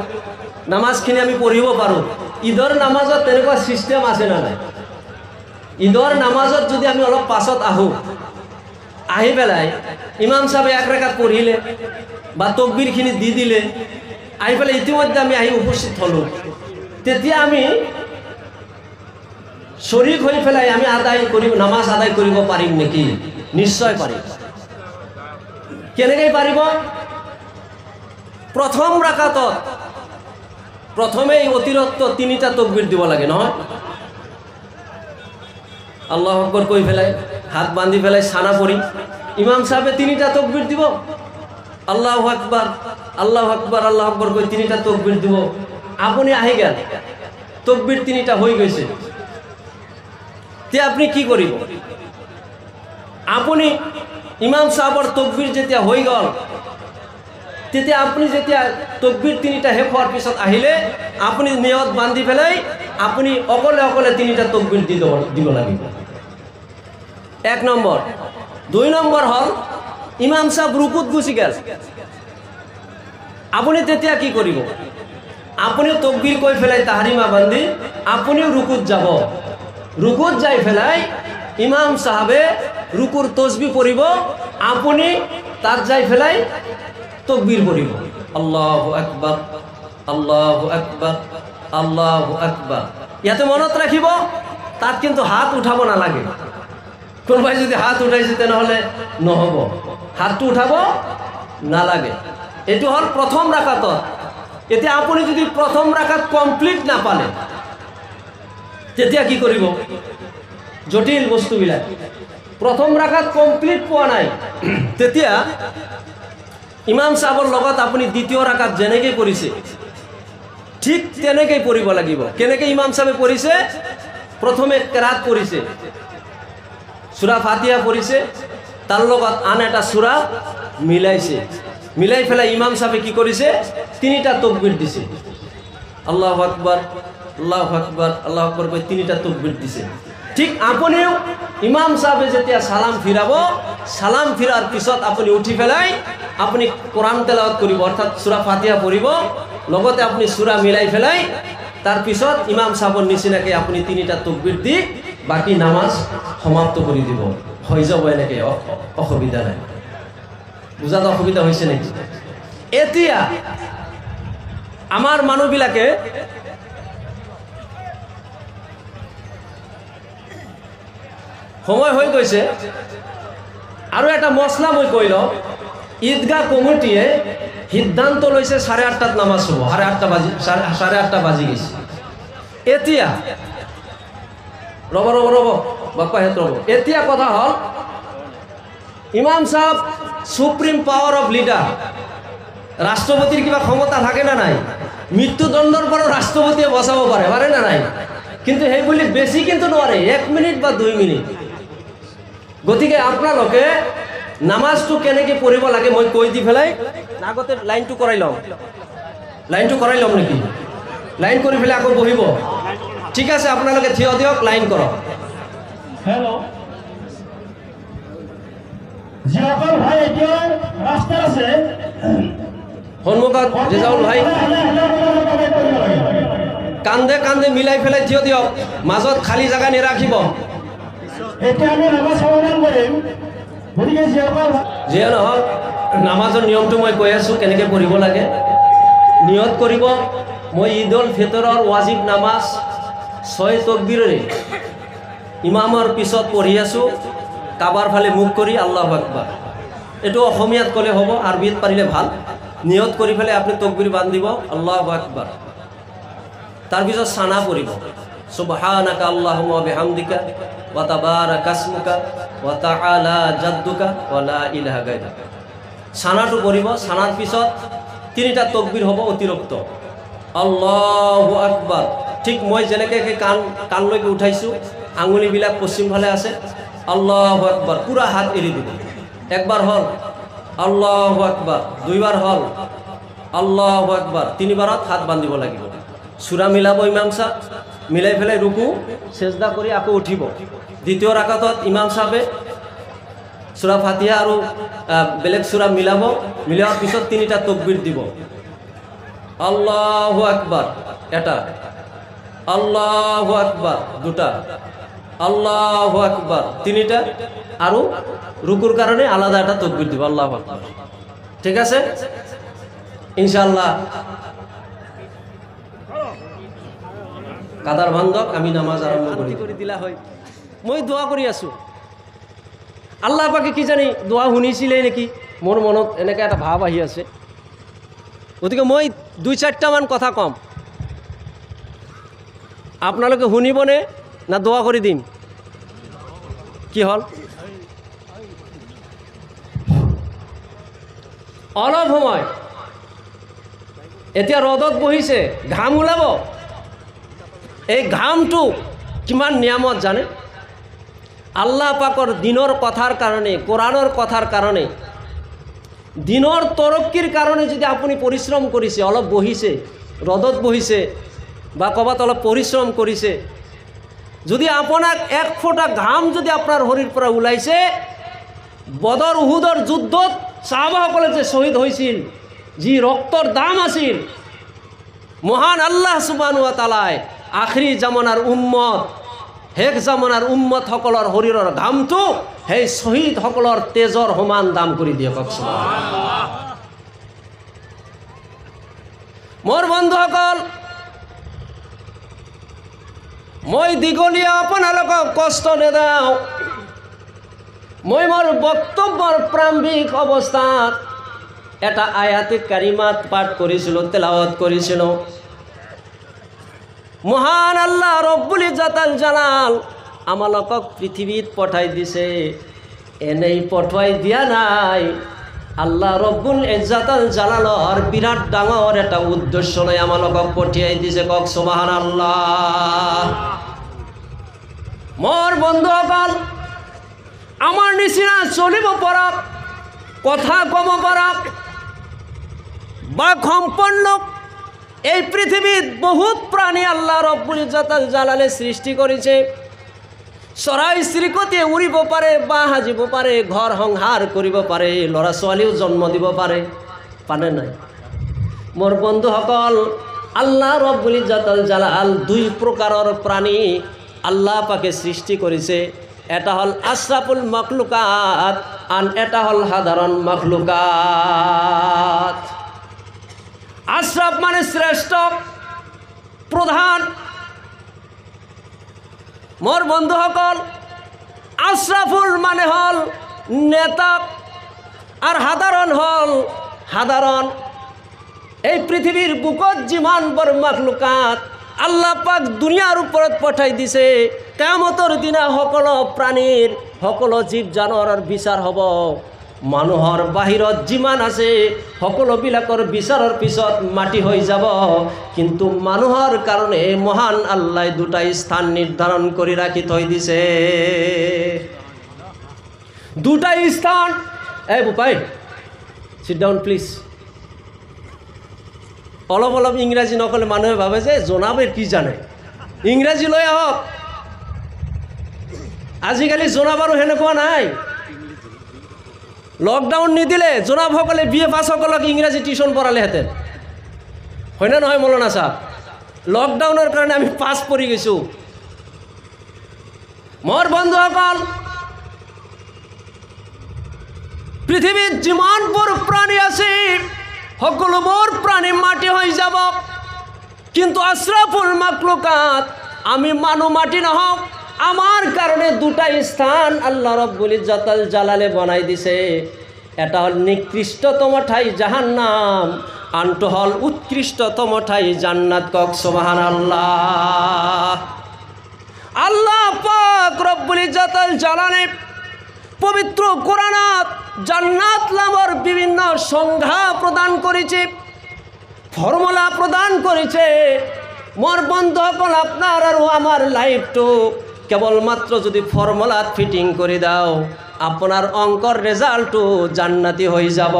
নামাজখিনি আমি পঢ়িব পাৰোঁ। ঈদৰ নামাজত তেনেকুৱা ছিষ্টেম আছে না নাই? ঈদৰ নামাজত যদি আমি অলপ পাছত আহোঁ, আহি পেলাই ইমাম সাহেবে 1 ৰাকাত পঢ়িলে বা তকবীৰখিনি দি দিলে, আহি পেলাই ইতিমধ্যে আমি আহি উপস্থিত হলোঁ, তেতিয়া আমি শৰিক হৈ পেলাই আমি নামাজ আদায় কৰিব পাৰিম নেকি? নিশ্চয় পাৰিম। কেনেকৈ পাৰিব? প্ৰথম ৰাকাতত প্ৰথমেই অতিৰিক্ত 3টা তকবীৰ দিব লাগে, নহয়? আল্লাহু আকবার কৈ পেলাই হাত বান্ধি পেলাই সানা পড়ি ইমাম সাহেবে 3টা তকবীর দিব, আল্লাহু আকবার আল্লাহু আকবার আল্লাহু আকবার কৈ 3টা তকবীর দিব। আপনি আহি গেল, তকবীর 3টা হয়ে গেছে, তে আপনি কি করিব? আপনি ইমাম সাহেবৰ তকবীর যেতিয়া হৈ গল, তেতিয়া আপনি যেতিয়া তকবীর 3টা শেষ হোৱাৰ পিছত আহিলে, আপনি নিয়ত বান্ধি পেলাই আপনি অকলে অকলে 3টা তকবীর দিব লাগিব। 1 নম্বৰ। 2 নম্বৰ হল ইমাম সাহেব রুকুত গুচি গেল, আপনি তেতিয়া কি কৰিব? আপনি তকবীর কৈ পেলাই তাহরিমা বান্ধি আপনিও রুকুত যাব। রুকুত যাই পেলাই ইমাম সাহেবে রুকুর তসবিহ পড়িব, আপনি তাত যাই পেলাই তকবীর পড়িব, আল্লাহু আকবার আল্লাহু আকবার আল্লাহু আকবার। ইয়াতে মনত রাখিব, তাত কিন্তু হাত উঠাব নালাগে। কোনোবাই যদি হাত উঠাইছে তেনেহলে নহব, হাতটো উঠাব নালাগে। এইটো হল প্রথম রাকাতত। এতিয়া আপনি যদি প্রথম রাকাত কমপ্লিট না পালে, তেতিয়া কি কৰিব? জটিল বস্তুবিলাক প্রথম রাকাত কমপ্লিট পোৱা নাই, তেতিয়া ইমাম সাহেবৰ লগত আপনি দ্বিতীয় রাকাত যেনেকৈ পঢ়িছে ঠিক তেনেকৈ পঢ়িব লাগিব। কেনেকৈ ইমাম সাহেবে পঢ়িছে? প্রথমে কেরাত পঢ়িছে, সূরা ফাতিহা পঢ়িছে, তার লগত আন এটা সূরা মিলাইছে, মিলাই পেলাই ইমাম সাহেবে কি কৰিছে? 3টা তকবীর দিছে, আল্লাহু আকবার আল্লাহু আকবার আল্লাহু আকবার কৈ 3টা তকবীর দিছে। ঠিক আপনিও ইমাম সাহেবে যেতিয়া সালাম ফিরাব, সালাম ফিরার পিছত আপনি উঠি পেলাই আপনি কোরআন তেলাওয়াত করিব, অর্থাৎ সূরা ফাতিহা পড়িব, লগতে আপনি সূরা মিলাই পেলাই তার পিছত ইমাম সাহেবর নিচিনাকে আপনি 3টা তাকবীর দি বাকি নামাজ সমাপ্ত করে দিব হৈ যাব এনেকে অসুবিধা নাই বুঝাত অসুবিধা হৈছে নেকি এতিয়া আমাৰ মানুহবিলাকে সময় হৈ গৈছে আৰু এটা মছলা মই কৈ লওঁ ঈদগাহ কমিটিয়ে সিদ্ধান্ত লৈছে 8:30টাত নামাজ হ'ব 8:30 বাজি গৈছে এতিয়া ৰব বাপ্পাহেত ৰব এতিয়া কথা হ'ল ইমাম সাহেব সুপ্রিম পাওয়ার অফ লিডার রাষ্ট্রপতির কিবা ক্ষমতা থাকে না নাই মৃত্যুদণ্ডর পর রাষ্ট্রপতিয়ে বসাব পারে না নাই কিন্তু সেই বুলি বেশি কিন্তু নোৱাৰে 1 মিনিট বা 2 মিনিট গতিকে আপোনালোকে নামাজটো কেনেকৈ পঢ়িব লাগে মই কৈ দি ফেলাই আগতে লাইনটো কৰাই লম নেকি লাইন কৰি ফেলাই আকৌ বহিব ঠিক আছে আপোনালোকে থিয় দিয়ক লাইন কৰক হেল্ল' যিসকল ভাই এতিয়া ৰাস্তাত আছে সন্মুখত ৰেজাউল ভাই কান্দে কান্দে মিলাই ফেলাই থিয় দিয়ক মাজত খালী জায়গা নেৰাখিব এতিয়া আমি নামাজ সমাধান কৰিম গতিকে যিয়ে নহওক নামাজৰ নিয়মটো মই কৈ আছোঁ কেনেকৈ পঢ়িব লাগে নিয়ত কৰিব মই ঈদ উল ফিতৰৰ ৱাজিব নামাজ 6 তাকবীৰেৰে ইমামৰ পিছত পঢ়ি আছোঁ কাবাৰ ফালে মুখ কৰি আল্লাহু আকবার এটো অসমীয়াত ক'লে হ'ব আৰবিত পাৰিলে ভাল নিয়ত কৰি ফেলে আপুনি তাকবীৰ বান্ধিব আল্লাহু আকবার তাৰ পিছত সানা পঢ়িব সুবহানাকা আল্লাহুম্মা বিহামদিকা ওয়া তাবারাকা ইসমুকা ওয়া তাআলা জাদ্দুকা ওয়া লা ইলাহা গায়রুকা সানাটো পঢ়িব সানাৰ পিছত 3টা তাকবীৰ হ'ব অতিৰিক্ত আল্লাহু আকবার ঠিক মই যেনেকৈ কাণলৈকে উঠাইছোঁ আঙুলিবিলাক পশ্চিম ফালে আছে আল্লাহু আকবার পুরা হাত এৰি দিব একবার হল আল্লাহু আকবার দুইবার হল আল্লাহু আকবার তিনিবাৰত হাত বান্ধিব লাগিব সূরা মিলাব ইমাম সাহেব মিলাই ফেলাই রুকু সেজদা কৰি আকৌ উঠিব দ্বিতীয় রাকাতত ইমাম সাহেবে সূরা ফাতিহা আৰু বেলেগ সূরা মিলাওয়ার পিছত 3টা তাকবীর দিব আল্লাহু আকবার এটা আল্লাহু আকবার দুটা আল্লাহু আকবার 3টা আৰু রুকুর কারণে আলাদা একটা তাকবীর দিব আল্লাহু আকবার ঠিক আছে ইনশাআল্লাহ কাদার বান্ধক আমি নামাজ আরম্ভ কৰি দিলা হয় মই দোয়া কৰি আছো আল্লাহ পাকে কি জানি দোয়া শুনিছিলে নেকি মোৰ মনত এনেকৈ এটা ভাৱ আহি আছে গতিকে মই 2-4টা মান কথা কম আপোনালোকে শুনিবনে না দোয়া কৰি দিম কি হল অলপ সময় এতিয়া ৰদত বহিছে ঘাম ওলাব এই ঘামটো কিমান নিয়ামত জানে আল্লাহ পাকৰ দিনৰ কথাৰ কাৰণে কোরআনৰ কথাৰ কাৰণে দিনৰ তৰক্কিৰ কাৰণে যদি আপুনি পৰিশ্ৰম কৰিছে অলপ বহিছে ৰদত বহিছে বা ক'ৰবাত অলপ পৰিশ্ৰম কৰিছে যদি আপোনাক 1 ফোঁটা ঘাম যদি আপোনাৰ শৰীৰৰ পৰা ওলাইছে বদৰ উহুদৰ যুদ্ধত সাহাবাসকলে যে শহীদ হৈছিল যি ৰক্তৰ দাম আছিল মহান আল্লাহ সুবহানাহু ওয়া তাআলাই আখৰি জামানাৰ উম্মত শেষ জামানাৰ উম্মত সকলৰ শৰীৰৰ ঘামটো সেই শহীদ সকলৰ তেজৰ সমান দাম কৰি দিয়ক সুবহানাল্লাহ মোৰ বন্ধুসকল মই দীঘলীয়া আপোনালোকক কষ্ট নেদাও মই মোৰ বক্তব্যৰ প্ৰাৰম্ভিক অৱস্থাত এটা আয়াতে কাৰিমাত পাঠ কৰিছিলোঁ তেলাওয়াত কৰিছিলোঁ মহান আল্লাহ রব্বুল ইজ্জতুল জালাল আমালোকক পৃথিবীত পঠাই দিছে এনেই পঠাই দিয়া নাই আল্লাহ রব্বুল ইজ্জতুল জালালৰ বিৰাট ডাঙৰ এটা উদ্দেশ্য লৈ আমালোকক পঠিয়াই দিছে কক সুবহানাল্লাহ মোৰ বন্ধুসকল আমাৰ নিচিনা চলিব পৰা কথা কব পৰা বাক সম্পন্ন এই পৃথিবীত বহুত প্রাণী আল্লাহ রব্বুল ইজ্জতুল জালালে সৃষ্টি করেছে চৰাই চিৰিকটিয়ে উৰিব পাৰে বাঁহ সাজিব পাৰে ঘৰ সংসাৰ কৰিব পাৰে ল'ৰা ছোৱালীও জন্ম দিব পাৰে নাই মোৰ বন্ধুসকল আল্লাহ রব্বুল ইজ্জাতুল জালাল দুই প্রকারের প্রাণী আল্লাহ পাকে সৃষ্টি করেছে। এটা হল আশরাফুল মাখলুকাত আর এটা হল সাধারণ মাখলুকাত। আশরাফ মানে শ্রেষ্ঠ, প্রধান। মোর বন্ধুসকল, আশরাফুল মানে হল নেতা আর সাধারণ হল সাধারণ। এই পৃথিবীর বুকত যিমান বড় মাখলুকাত আল্লাহ পাক দুনিয়ার উপৰত পঠাই দিছে, কিয়ামতৰ দিনা সকলো প্ৰাণীৰ সকলো জীৱ জানোৱাৰৰ বিচাৰ হ'ব। মানুহৰ বাহিৰত যিমান আছে সকলোবিলাকৰ বিচাৰৰ পিছত মাটি হৈ যাব, কিন্তু মানুহৰ কাৰণে মহান আল্লাহ দুটা স্থান নিৰ্ধাৰণ কৰি ৰাখি থৈ দিছে। দুটা স্থান। এই বুপাই, সিট ডাউন প্লিজ। অলপ অলপ ইংৰাজী নকলে মানুহে ভাবে যে জনাবে কি জানে, ইংৰাজী লৈ আহক। আজিকালি জনাব আৰু সেনেকুৱা নাই। লকডাউন নিদিলে জনাবসকলে BA পাছসকলক ইংৰাজী টিউশ্যন পঢ়ালেহেঁতেন, হয়নে নহয় মৌলানা ছাৰ? লকডাউনৰ কাৰণে আমি পাছ পৰি গৈছোঁ। মোৰ বন্ধুসকল, পৃথিৱীত যিমানবোৰ প্ৰাণী আছে সকলোবোৰ প্ৰাণী মাটি হৈ যাব, কিন্তু আশরাফুল মাখলুকাত আমি মানুহ মাটি নহওঁ। আমার কারণে দুটা স্থান আল্লাহ রব্বুল ইজ্জাতুল জালালে বনাই দিছে। এটা হল নিকৃষ্টতম ঠাই জাহান্নাম, আনটো হল উৎকৃষ্টতম ঠাই জান্নাত। কক সুবহানাল্লাহ। আল্লাহ পাক রব্বুল ইজ্জাতুল জালালে পবিত্র কোরআনত জান্নাত নামের বিভিন্ন সংজ্ঞা প্রদান করেছে, ফর্মুলা প্রদান করেছে। মোর বন্ধুসকল, আপনার আর আমার লাইফটো কেবলমাত্র যদি ফর্মুলাত ফিটিং করে দাও, আপনার অঙ্কর রেজাল্টও জান্নাতি হয়ে যাব।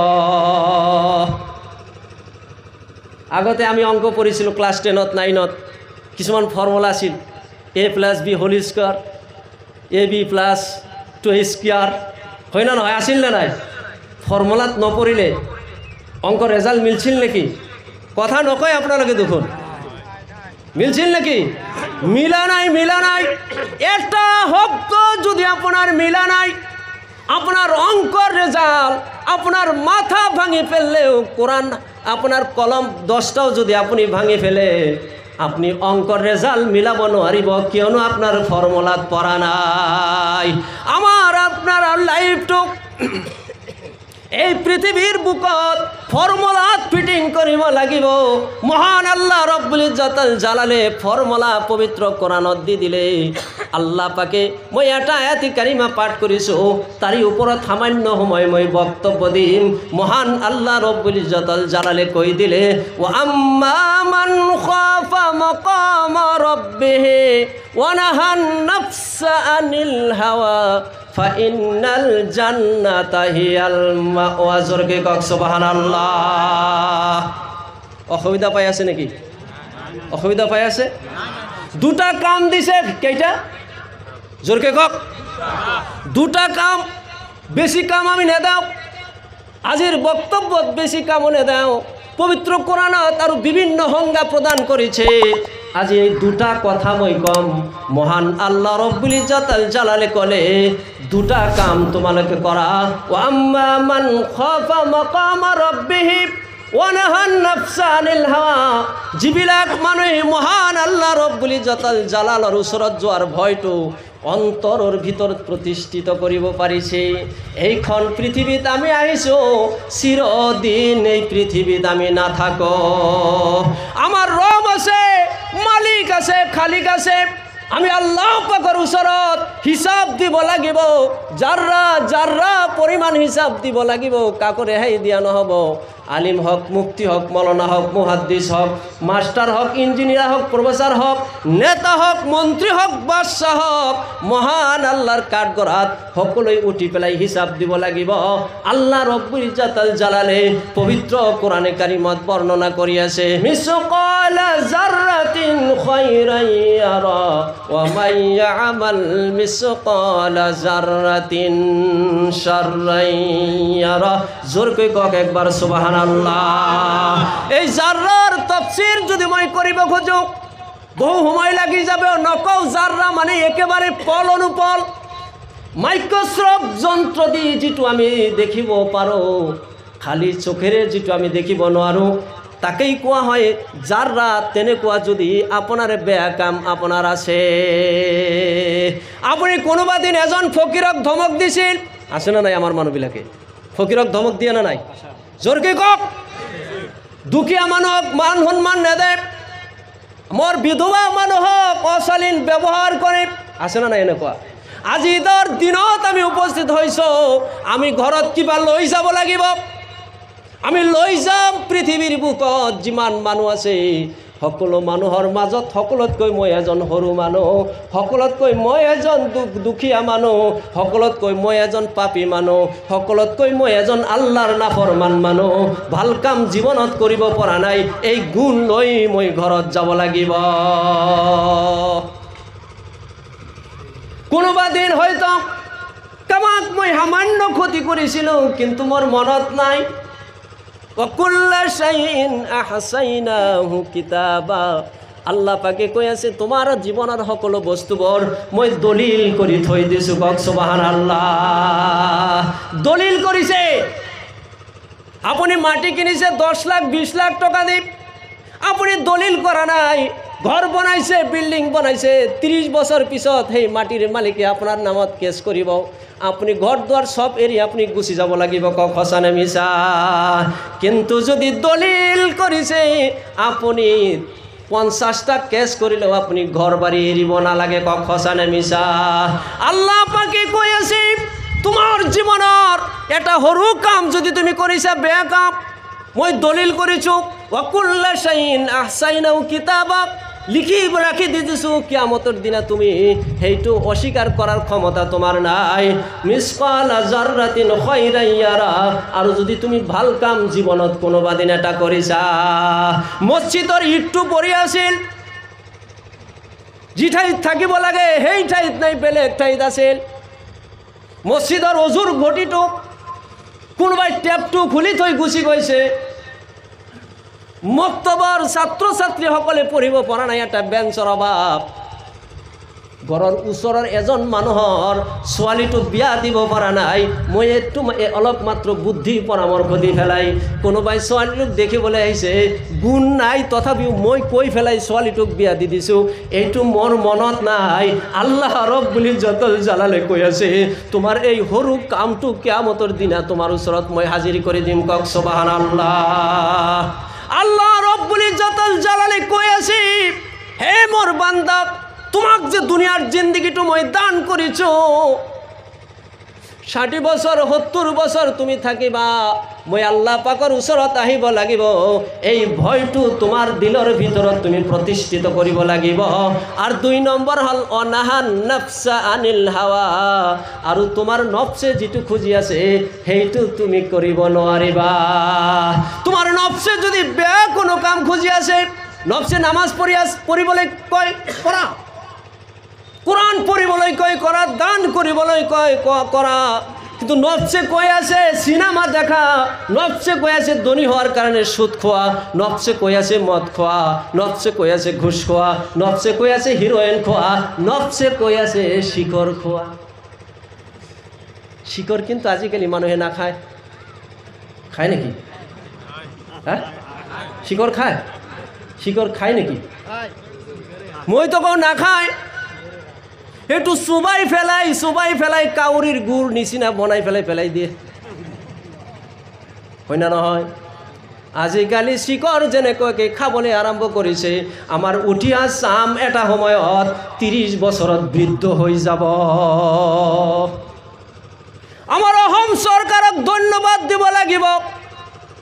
আগতে আমি অঙ্ক পড়িছিলো ক্লাস 10ত 9ত। কিছুমান ফর্মুলা আছিল, A+B whole square, AB + 2 square, হয় না নহয়? আছিল না নাই? ফর্মুলাত নপড়িলে অঙ্কর রেজাল্ট মিলছিল নাকি? কথা নকয় আপনালোকে দেখুন, মিলছিল নাকি? মিলা নাই, মিলা নাই। একটা শব্দ যদি আপনার মিলা নাই, আপনার অঙ্কর রেজাল্ট আপনার মাথা ভাঙি ফেললেও, কোরআন আপনার কলম 10টাও যদি আপনি ভাঙি ফেলে, আপনি অঙ্কর রেজাল্ট মিলাব নোৱাৰিব, কিয়নো আপনার ফর্মুলাত পড়া নাই। আমার আপনার লাইফটো এই পৃথিবীর বুকত ফর্মুলাত ফিটিং করিব লাগিব। মহান আল্লাহ রব্বুল ইজ্জাতুল জালালে ফর্মুলা পবিত্র কোরআনত দি দিলে। আল্লাহ পাকে মই এটা আয়াতি কারিমা পাঠ কৰিছোঁ, তারি ওপৰত সামান্য সময় মই বক্তব্য দিম। মহান আল্লাহ রব্বুল ইজ্জাতুল জালালে কৈ দিলে, ওয়া আম্মা মান খাফা মাকামা রাব্বিহি ওয়া নাহান নাফসা আনিল হাওয়া ফাইনাল জান্নাতা হিয়াল মাওয়া। জোরকে কক সুবহানাল্লাহ। অসুবিধা পাই আছে নাকি? অসুবিধা পাই আছে? দুটা কাম দিছে, কেইটা? জোরকে কক। দুটা কাম, বেশি কাম আমি নেদাও। আজির বক্তব্যত বেশি কামও নেদাও। পবিত্র কোরআনত আর বিভিন্ন সংজ্ঞা প্রদান করেছে। আজি এই দুটা কথা মই কম। মহান আল্লাহ রব্বুল ইজ্জাতুল জালালে কলে দুটা কাম তোমালোকে করা। ওয়া আম্মা মান খাফা মাকামা রাব্বিহি ওয়া নাহান নাফসা আনিল হাওয়া। যিবিলাক মানুহে মহান আল্লাহ রব্বুল ইজ্জাতুল জালালৰ ওচৰত যোৱাৰ ভয়টো অন্তৰৰ ভিতৰত প্ৰতিষ্ঠিত কৰিব পাৰিছে। এইখন পৃথিৱীত আমি আহিছোঁ, চিৰদিন এই পৃথিৱীত আমি নাথাকো। আমাৰ ৰব আছে, মালিক আছে, খালিক আছে। আমি আল্লাহ পাকৰ ওচৰত হিসাব দিব লাগিব, জাৰ্ৰা জাৰ্ৰা পৰিমাণ হিসাব দিব লাগিব। কাকো ৰেহাই দিয়া নহ'ব। আলিম হওক, মুফতি হওক, মৌলানা হওক, মুহাদ্দিস হওক, মাস্টার হওক, ইঞ্জিনিয়ার হওক, প্রফেসর হওক, নেতা হওক, মন্ত্রী হওক, বাদশাহ হওক, মহান আল্লাহর কাঠগড়াত সকলোই উঠি পেলাই হিসাব দিব লাগিব। আল্লাহ রব্বুল ইজ্জাতুল জালালে পবিত্র কোরআনে কারিমত বর্ণনা কৰি আছে, মিসকালা যাররাতিন খায়রান ইয়ারা ওয়া মান ইয়ামাল মিসকালা যাররাতিন শাররান ইয়ারা। জোর করে কক একবার সুবহান সুবহানাল্লাহ। এই জাররার তাফসীর যদি মই করিব খোঁজো বহু সময় লাগি যাবে। নকও জাররা মানে একেবারে পল অনুপল মাইক্রোস্কোপ যন্ত্র দিয়ে যেটু আমি দেখিব পারো, খালি চোখেরে যেটু আমি দেখিব নোৱাৰো তাকেই কোৱা হয় জাররা। তেনেকুৱা যদি আপোনাৰ বেয়া কাম আপোনাৰ আছে, আপুনি কোনোবা দিন এজন ফকিৰক ধমক দিছিল, আছে না নাই? আমাৰ মানুহবিলাকে ফকিৰক ধমক দিয়ে না নাই? জোৰকে কওক। দুখীয়া মানুহক মান সন্মান নেদে, মোৰ বিধৱা মানুহক অশালীন ব্যৱহাৰ কৰে, আছে না নাই এনেকুৱা? আজি ঈদৰ দিনত আমি উপস্থিত হৈছোঁ, আমি ঘৰত কিবা লৈ যাব লাগিব। আমি লৈ যাম পৃথিৱীৰ বুকত যিমান মানুহ আছে সকলো মানুহৰ মাজত সকলোতকৈ মই এজন সৰু মানুহ, সকলোতকৈ মই এজন দুখীয়া মানুহ, সকলোতকৈ মই এজন পাপী মানুহ, সকলোতকৈ মই এজন আল্লাহৰ নাফৰমান মানুহ, ভাল কাম জীৱনত কৰিব পৰা নাই, এই গুণ লৈ মই ঘৰত যাব লাগিব। কোনোবা দিন হয়তো কামাক মই সামান্য ক্ষতি কৰিছিলোঁ, কিন্তু মোৰ মনত নাই। ওয়াকুল্লা শাইইন আহসাইনাহু কিতাবা, আল্লাহ পাকে কৈ আছে তোমাৰ জীৱনৰ সকলো বস্তুবোৰ মই দলিল কৰি থৈ দিছোঁ। কওক সুবহানাল্লাহ। দলিল কৰিছে। আপুনি মাটি কিনিছে 10 লাখ 20 লাখ টকা দি, আপুনি দলিল কৰা নাই। ঘৰ বনাইছে, বিল্ডিং বনাইছে, 30 বছৰ পিছত সেই মাটিৰ মালিকে আপোনাৰ নামত কেছ কৰিব। আপুনি ঘৰ দুৱাৰ সব এৰি আপুনি গুচি যাব লাগিব। কক সঁচা নে মিছা? কিন্তু যদি দলিল কৰিছে, আপুনি 50টা কেছ কৰিলেও আপুনি ঘৰ বাৰী এৰিব নালাগে। কক সঁচা নে মিছা? আল্লাহ পাকে কৈ আছে তোমাৰ জীৱনৰ এটা সৰু কাম যদি তুমি কৰিছা, বেয়া কাম, মই দলিল কৰিছোঁ। ওয়াকুল্লা শাইইন আহসাইনাহু কিতাবা, লিখি রাখি দিছো, কিয়ামতের দিনা তুমি সেইটো অস্বীকার করার ক্ষমতা তোমার নাই। মিসকাল জাররাতিন খায়রান ইয়ারা, আর যদি তুমি ভাল কাম জীবনত কোনোবা দিন এটা কৰিছা, মসজিদৰ ইটটো পৰি আছিল, যি ঠাইত থাকিব লাগে সেই ঠাইত নাই, বেলেগ ঠাইত আছিল। মসজিদৰ অজুৰ ঘটিটো কোনোবাই টেপটো খুলি থৈ গুচি গৈছে। মক্তবৰ ছাত্ৰ ছাত্ৰীসকলে পঢ়িব পৰা নাই, এটা বেঞ্চৰ অভাৱ। ঘৰৰ ওচৰৰ এজন মানুহৰ ছোৱালীটোক বিয়া দিব পৰা নাই। মই এইটো অলপ মাত্ৰ বুদ্ধি পৰামৰ্শ দি পেলাই, কোনোবাই ছোৱালীটোক দেখিবলৈ আহিছে, গুণ নাই, তথাপিও মই কৈ পেলাই ছোৱালীটোক বিয়া দি দিছোঁ, এইটো মোৰ মনত নাই। আল্লাহ ৰব্বুল ইজ্জতুল জালালে কৈ আছে তোমাৰ এই সৰু কামটো কিয়ামতৰ দিনা তোমাৰ ওচৰত মই হাজিৰ কৰি দিম। কক সুবহানাল্লাহ। আল্লাহ রব্বুল ইজ্জতুল জালালে কৈ আছে হে মোর বান্দা, তোমাক যে দুনিয়ার জিন্দগিটো মই দান কৰিছো, 60 বছর 70 বছর তুমি থাকিবা, মই আল্লাহ পাকৰ ওচৰত আহিব লাগিব। এই ভয়টো তোমাৰ দিলৰ ভিতৰত তুমি প্ৰতিষ্ঠিত কৰিব লাগিব। আর 2 নম্বৰ হল অনাহান নফসা আনিল হাওয়া, আৰু তোমাৰ নফসে যেটো খুজি আছে সেইটো তুমি কৰিব নোৱাৰিবা। তোমাৰ নফসে যদি বেয়া কোনো কাম খুজি আছে, নফসে নামাজ পঢ়িবলৈ কয় কৰা, কোরআন পড়িবলৈ কয় করা, দান করিবলৈ কয় করা, কিন্তু নফসে কই আছে সিনেমা দেখা, নফসে কই আছে ধনী হওয়ার কারণে সুদ খোয়া, নফসে কই আছে মদ খোয়া, নফসে কই আছে ঘুষ খোয়া, নফসে কই আছে হিরোইন খোয়া, নফসে কই আছে শিকর খোয়া। শিকর কিন্তু আজিকালি মানুহে না খায়, খায় নাকি? হ্যাঁ, শিকর খায়? শিকর খায় নাকি? মই তো কও না খায়, একটু চুবাই ফেলাই কাউরির গুড় নিচিনা বনাই ফেলাই দিয়ে, হয় না নহয়? আজিকালি শিকর যেনেকৈ খাবলৈ আৰম্ভ কৰিছে, আমাৰ উঠিয়া চাম এটা সময়ত 30 বছৰত বৃদ্ধ হৈ যাব। আমাৰ অসম চৰকাৰক ধন্যবাদ দিব লাগিব।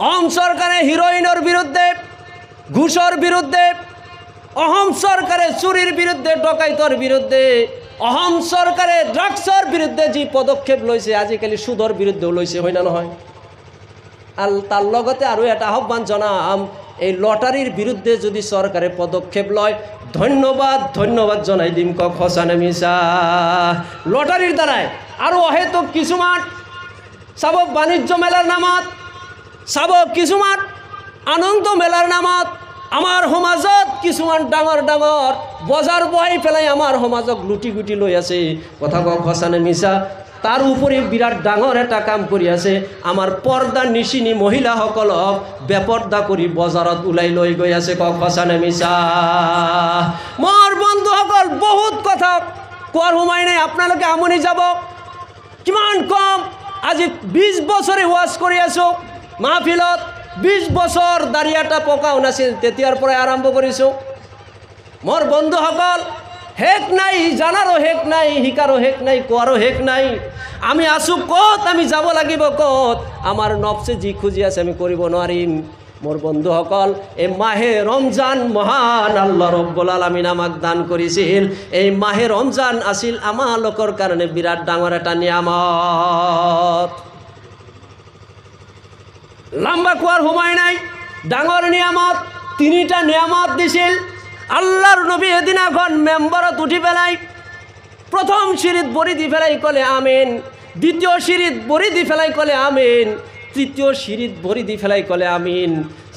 অসম চৰকাৰে হিৰোইনৰ বিৰুদ্ধে, ঘুষৰ বিৰুদ্ধে, অসম চৰকাৰে চুরির বিৰুদ্ধে, ডকাইতৰ বিৰুদ্ধে, অসম চৰকাৰে ড্ৰাগছৰ বিৰুদ্ধে যি পদক্ষেপ লৈছে, আজিকালি সুদৰ বিৰুদ্ধেও লৈছে, হয় না নহয়? তার লগতে আৰু এটা আহ্বান জনাম, এই লটারির বিৰুদ্ধে যদি চৰকাৰে পদক্ষেপ লয়, ধন্যবাদ জনাই দিম। কক সঁচা নে মিছা? লটারির দ্বাৰাই আৰু অহেতুক কিছুমান চাব বাণিজ্য মেলাৰ নামত চাব কিছুমান আনন্দ মেলাৰ নামত আমাৰ সমাজত কিছুমান ডাঙৰ ডাঙৰ বজাৰ বহাই পেলাই আমাৰ সমাজক লুটি গুটি লৈ আছে। কথা কওক সঁচানে মিছা? তাৰ উপৰি বিৰাট ডাঙৰ এটা কাম কৰি আছে, আমাৰ পৰ্দা নিচিনি মহিলাসকলক বেপৰ্দা কৰি বজাৰত ওলাই লৈ গৈ আছে। কওক সঁচানে মিছা? মোৰ বন্ধুসকল, বহুত কথা কোৱাৰ সময় নাই, আপোনালোকে আমনি যাব। কিমান কম, আজি 20 বছৰে ওয়াজ কৰি আছোঁ মাহফিলত, 20 বছৰ দাড়ি এটা পকাও নাছিল, তেতিয়াৰ পৰাই আৰম্ভ কৰিছোঁ। মোৰ বন্ধুসকল, শেষ নাই, জানাৰো শেষ নাই, শিকাৰো শেষ নাই, কোৱাৰো শেষ নাই। আমি আছোঁ ক'ত, আমি যাব লাগিব ক'ত, আমাৰ নফছে যি খুজি আছে আমি কৰিব নোৱাৰিম। মোৰ বন্ধুসকল, এই মাহে ৰমজান মহান আল্লাহ ৰব্বুল আলামিন আমাক দান কৰিছিল। এই মাহে ৰমজান আছিল আমালোকৰ কাৰণে বিৰাট ডাঙৰ এটা নিয়ামত। লম্বা কোৱাৰ সময় নাই, ডাঙৰ নিয়ামত, 3টা নিয়ামত দিছিল। আল্লাহর নবী এদিনাখন মেম্বারত উঠি পেলাই প্রথম সিঁড়িত বড়ি দি ফেলাই কলে আমিন, দ্বিতীয় সিঁড়িত বড়ি দি ফেলাই কলে আমিন, তৃতীয় সিঁড়িত বড়ি দি ফেলাই কলে আমিন।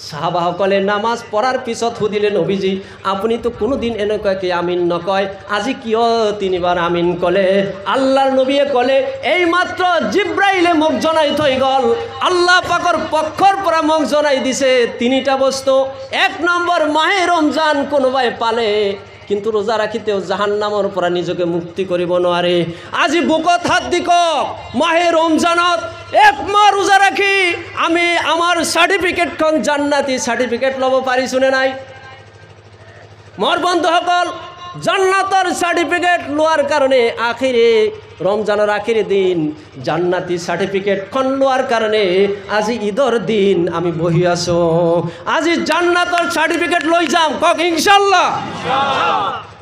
সাহাবাসকলে নামাজ পড়ার পিছত সুধিলে, নবীজি আপুনি তো কোনোদিন এনেকুৱাকৈ আমিন নকয়, আজি কিয় 3বাৰ আমিন কলে? আল্লাহর নবীয়ে কলে, এই মাত্র জিব্রাইলে মোক জনাই থৈ গল, আল্লাহ পাকৰ পক্ষৰ পৰা মোক জনাই দিছে 3টা বস্তু। 1 নম্বৰ, মাহে ৰমজান কোনোবাই পালে কিন্তু রোজা রাখিতেও জাহান্নামৰ পৰা নিজকে মুক্তি কৰিব নোৱাৰে। আজি বুকত হাত দি কওক, মাহে রমজানত 1 মাহ রোজা রাখি আমি আমার সার্টিফিকেটখন জান্নাতি সার্টিফিকেট ল'ব পাৰিছোঁ নে নাই? মোৰ বন্ধুসকল, জান্নাতৰ সার্টিফিকেট লোৱাৰ কাৰণে আখিৰে রমজানের আখিরে দিন জান্নাতি সার্টিফিকেটখন লোৱাৰ কাৰণে আজি ঈদৰ দিন আমি বহি আছো। আজি জান্নাতৰ সার্টিফিকেট লৈ যাম, কক ইনশাআল্লাহ।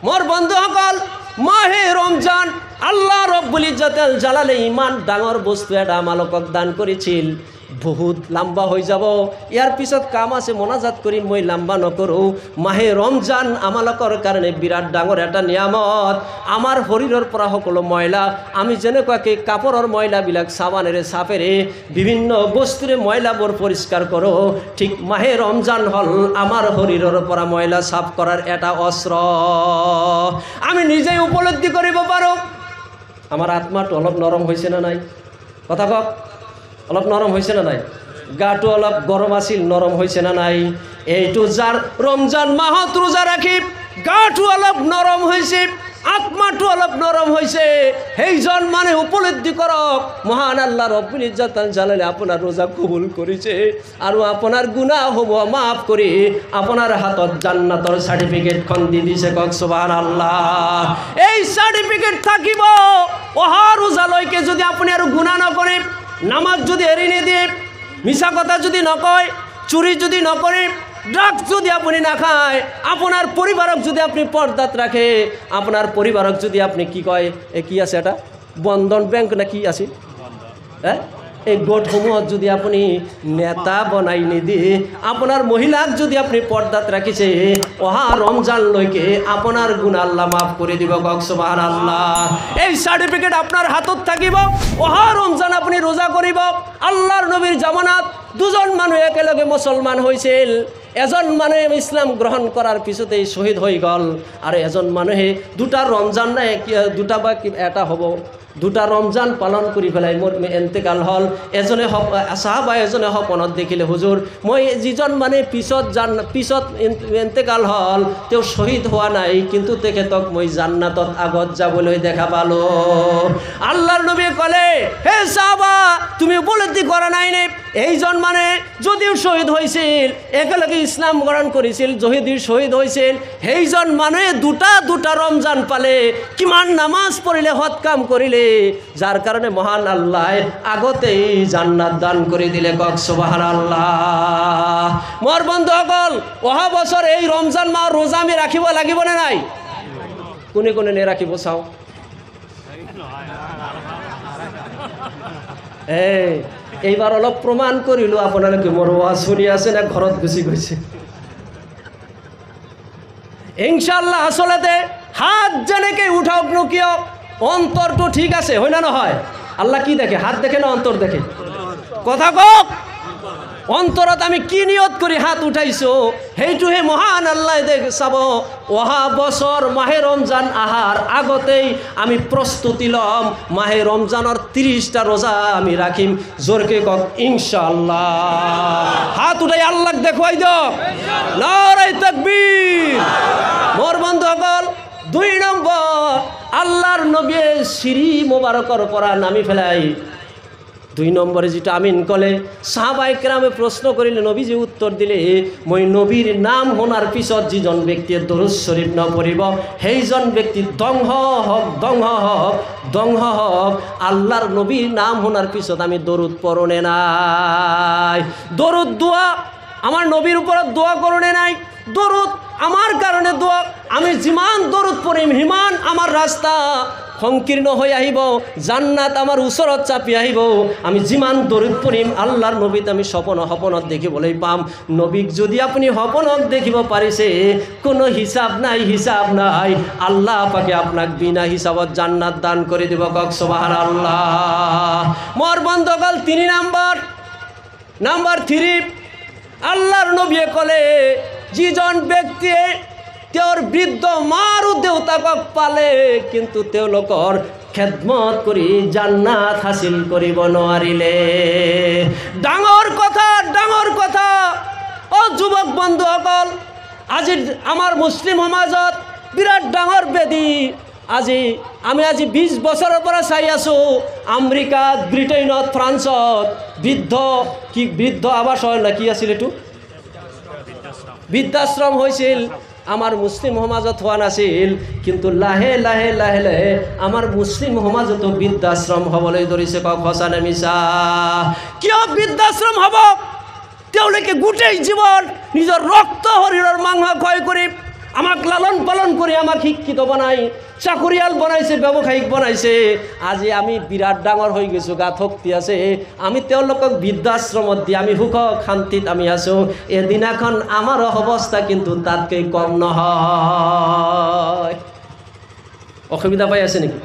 মোৰ বন্ধুসকল, মাহে রমজান আল্লাহ রব্বুল ইজ্জতুল জালালে ইমান ডাঙৰ বস্তু এটা আমালোকক দান কৰিছিল। বহুত লম্বা হৈ যাব, ইয়াৰ পিছত কাম আছে, মোনাজাত কৰিম, মই লম্বা নকৰোঁ। মাহে ৰমজান আমালোকৰ কাৰণে বিৰাট ডাঙৰ এটা নিয়ামত। আমাৰ শৰীৰৰ পৰা সকলো ময়লা, আমি যেনেকুৱাকৈ কাপোৰৰ ময়লাবিলাক চাবানেৰে চাফেৰে বিভিন্ন বস্তুৰে ময়লাবোৰ পৰিষ্কাৰ কৰোঁ, ঠিক মাহে ৰমজান হ'ল আমাৰ শৰীৰৰ পৰা ময়লা চাফ কৰাৰ এটা অস্ত্ৰ। আমি নিজেই উপলব্ধি কৰিব পাৰোঁ আমাৰ আত্মাটো অলপ নৰম হৈছে না নাই? কথা কওক, অলপ নরম হয়েছে না নাই? গাটো অলপ গরম আছিল, নরম হয়েছে না নাই? এইটো যার রমজান মাহত রোজা রাখি গাটো অলপ নরম হয়েছে, আত্মাটো অলপ নরম হয়েছে, সেইজন মানে উপলব্ধি কৰক মহান আল্লাহ রব্বুল ইজ্জতুল জালালে আপোনাৰ রোজা কবুল কৰিছে আৰু আপোনাৰ গুনাহ হ'ব মাফ কৰি আপোনাৰ হাতত জান্নাতৰ সার্টিফিকেটখন দি দিছে। কক সুবহানাল্লাহ। এই সার্টিফিকেট থাকিব অহা রোজালৈকে যদি আপুনি আৰু গুনাহ নকৰে, নামাজ যদি এৰি নিদিয়ে, মিছা কথা যদি নকয়, চুরি যদি নকৰে, ড্রাগস যদি আপনি না খায়, আপনার পরিবারক যদি আপনি পর্দাত রাখে, আপনার পরিবারক যদি আপনি কি কয়, কি আছে এটা বন্ধন ব্যাংক না কি আছে, হ্যাঁ, এই গোটসমূহত যদি আপনি নেতা বনাই নিদিয়ে, আপনার মহিলাক যদি আপনি পর্দাত রাখিছে, অহা রমজানলৈকে আপনার গুনাহ আল্লাহ মাফ করে দিব। কক সুবহানাল্লাহ। এই সার্টিফিকেট আপনার হাতত থাকিব, অহা রমজান আপনি রোজা করিব। আল্লাহর নবীর জামানাত 2জন মানুহ একেলগে মুসলমান হয়েছিল। এজন মানুহে ইসলাম গ্রহণ করার পিছতেই শহীদ হয়ে গল, আর এজন মানুহে 2টা রমজান নাই, 2টা বা এটা হব, 2টা রমজান পালন কৰি পেলাই মোৰ এন্তেকাল হল। এজনে সাহাবা এজনে সপনত দেখিলে, হুজুর মই যিজন মানে পিছত এন্তেকাল হল তেওঁ শহীদ হোৱা নাই, কিন্তু তেখেতক মই জান্নাতত আগত যাবলৈ দেখা পালো। আল্লাহর নবী কলে, হে সাহাবা তুমি উপলব্ধি কৰা নাই নে? এইজন মানে যদিও শহীদ হয়েছিল, একেলগে ইসলাম গ্রহণ করেছিল, জহিদির শহীদ হয়েছিল, সেইজন মানুহে 2টা রমজান পালে, কিমান নামাজ পড়িলে, হৎ কাম করিলে, যার কারণে মহান আল্লাহ আগতেই জান্নাত দান করে দিলে। কক সুবহানাল্লাহ। মোর বন্ধুসকল, অহা বছর এই রমজান মাহ রোজা আমি রাখিব লাগিব না নাই? কোনে কোনে নে রাখিব চাও? এইবাৰ অলপ প্রমাণ কৰিলো, আপোনালোকে মোৰ ওয়াজ শুনি আছে না ঘৰত গুচি গৈছে? ইনশাআল্লাহ। আসলতে হাত যেনেকে উঠাওক নো কিয়, অন্তরটো ঠিক আছে, হয় না নহয়? আল্লাহ কি দেখে, হাত দেখে না অন্তর দেখে? কথা কক। অন্তৰত আমি কি নিয়ত কৰি হাত উঠাইছো সেইটোহে মহান আল্লাহ দেখ চাব। অহা বছৰ মাহে ৰমজান আহাৰ আগতেই আমি প্ৰস্তুতি ল'ম, মাহে ৰমজানৰ 30টা ৰোজা আমি ৰাখিম। জোৰকে কওক ইনশাআল্লাহ। হাত উঠাই আল্লাহক দেখুৱাই দিয়ক, নাৰাই তাকবীৰ। মোৰ বন্ধুসকল, 2 নম্বৰ, আল্লাহৰ নবীয়ে চিৰি মোবাৰকৰ পৰা নামি পেলাই 2 নম্বরে যেটা আমিন কলে সাহাবাই কেরামে প্রশ্ন করিলে নবীজি উত্তর দিলে, মই নবীর নাম শোনার পিছত যিজন ব্যক্তিয়ে দরুদ শরীফ নপড়িব সেইজন ব্যক্তি দংহ হক দংহ হক দংহ হক। আল্লাহর নবীর নাম শোনার পিছত আমি দরুদ পড়নে নাই। দরুদ দোয়া আমার নবীর উপৰত দোয়া করনে নাই। দরুদ আমার কারণে দোয়া, আমি যিমান দরুদ পড়িম সিমান আমার রাস্তা সংকীর্ণ হৈ আহিব, জান্নাত আমার ওচৰত চাপি আহিব। আমি যিমান দরুদ পড়িম আল্লাহর নবীত আমি সপনত দেখিবলৈ পাম। নবীক যদি আপনি সপনত দেখিব পাৰিছে কোনো হিসাব নাই, হিসাব নাই। আল্লাহ পাকে আপনাক বিনা হিসাবত জান্নাত দান করে দিব। কক সুবহানাল্লাহ। মোর বন্ধুসকল, 3 নাম্বার 3, আল্লাহর নবীয়ে কলে যিজন ব্যক্তিয়ে তেওঁৰ বৃদ্ধ মাৰ দেউতাকক পালে কিন্তু তেওঁলোকৰ খেদমত কৰি জান্নাত হাসিল কৰিব নোৱাৰিলে। ডাঙৰ কথা, ডাঙৰ কথা। ও যুৱক বন্ধুসকল, আজি আমাৰ মুছলিম সমাজত বিৰাট ডাঙৰ বেদি। আমি 20 বছৰৰ পৰা চাই আছোঁ আমেৰিকাত, ব্ৰিটেইনত, ফ্ৰান্সত বৃদ্ধ আৱাস না কি আছিল এইটো বৃদ্ধাশ্রম হয়েছিল। আমার মুসলিম সমাজত হওয়া নাছিল, কিন্তু লাহে লাহে লাহে লাহে আমার মুসলিম সমাজতো বৃদ্ধাশ্রম হবলৈ ধৰিছে। কক সঁচা নে মিছা? কিয় বৃদ্ধাশ্রম হব? তেওঁলোকে গোটেই জীৱন নিজৰ ৰক্ত শৰীৰৰ মাংস ক্ষয় কৰি আমাক লালন পালন কৰি আমাক শিক্ষিত বনাই চাকরিয়াল বনাইছে, ব্যৱসায়িক বনাইছে। আজি আমি বিৰাট ডাঙৰ হৈ গৈছো, গাত শক্তি আছে, আমি তেওঁলোকক বৃদ্ধাশ্রমত দি আমি সুখ শান্তিত আমি আছো। এদিনাখন আমাৰ অৱস্থা কিন্তু তাতকৈ কম নহয়। অসুবিধা পাই আছে নেকি?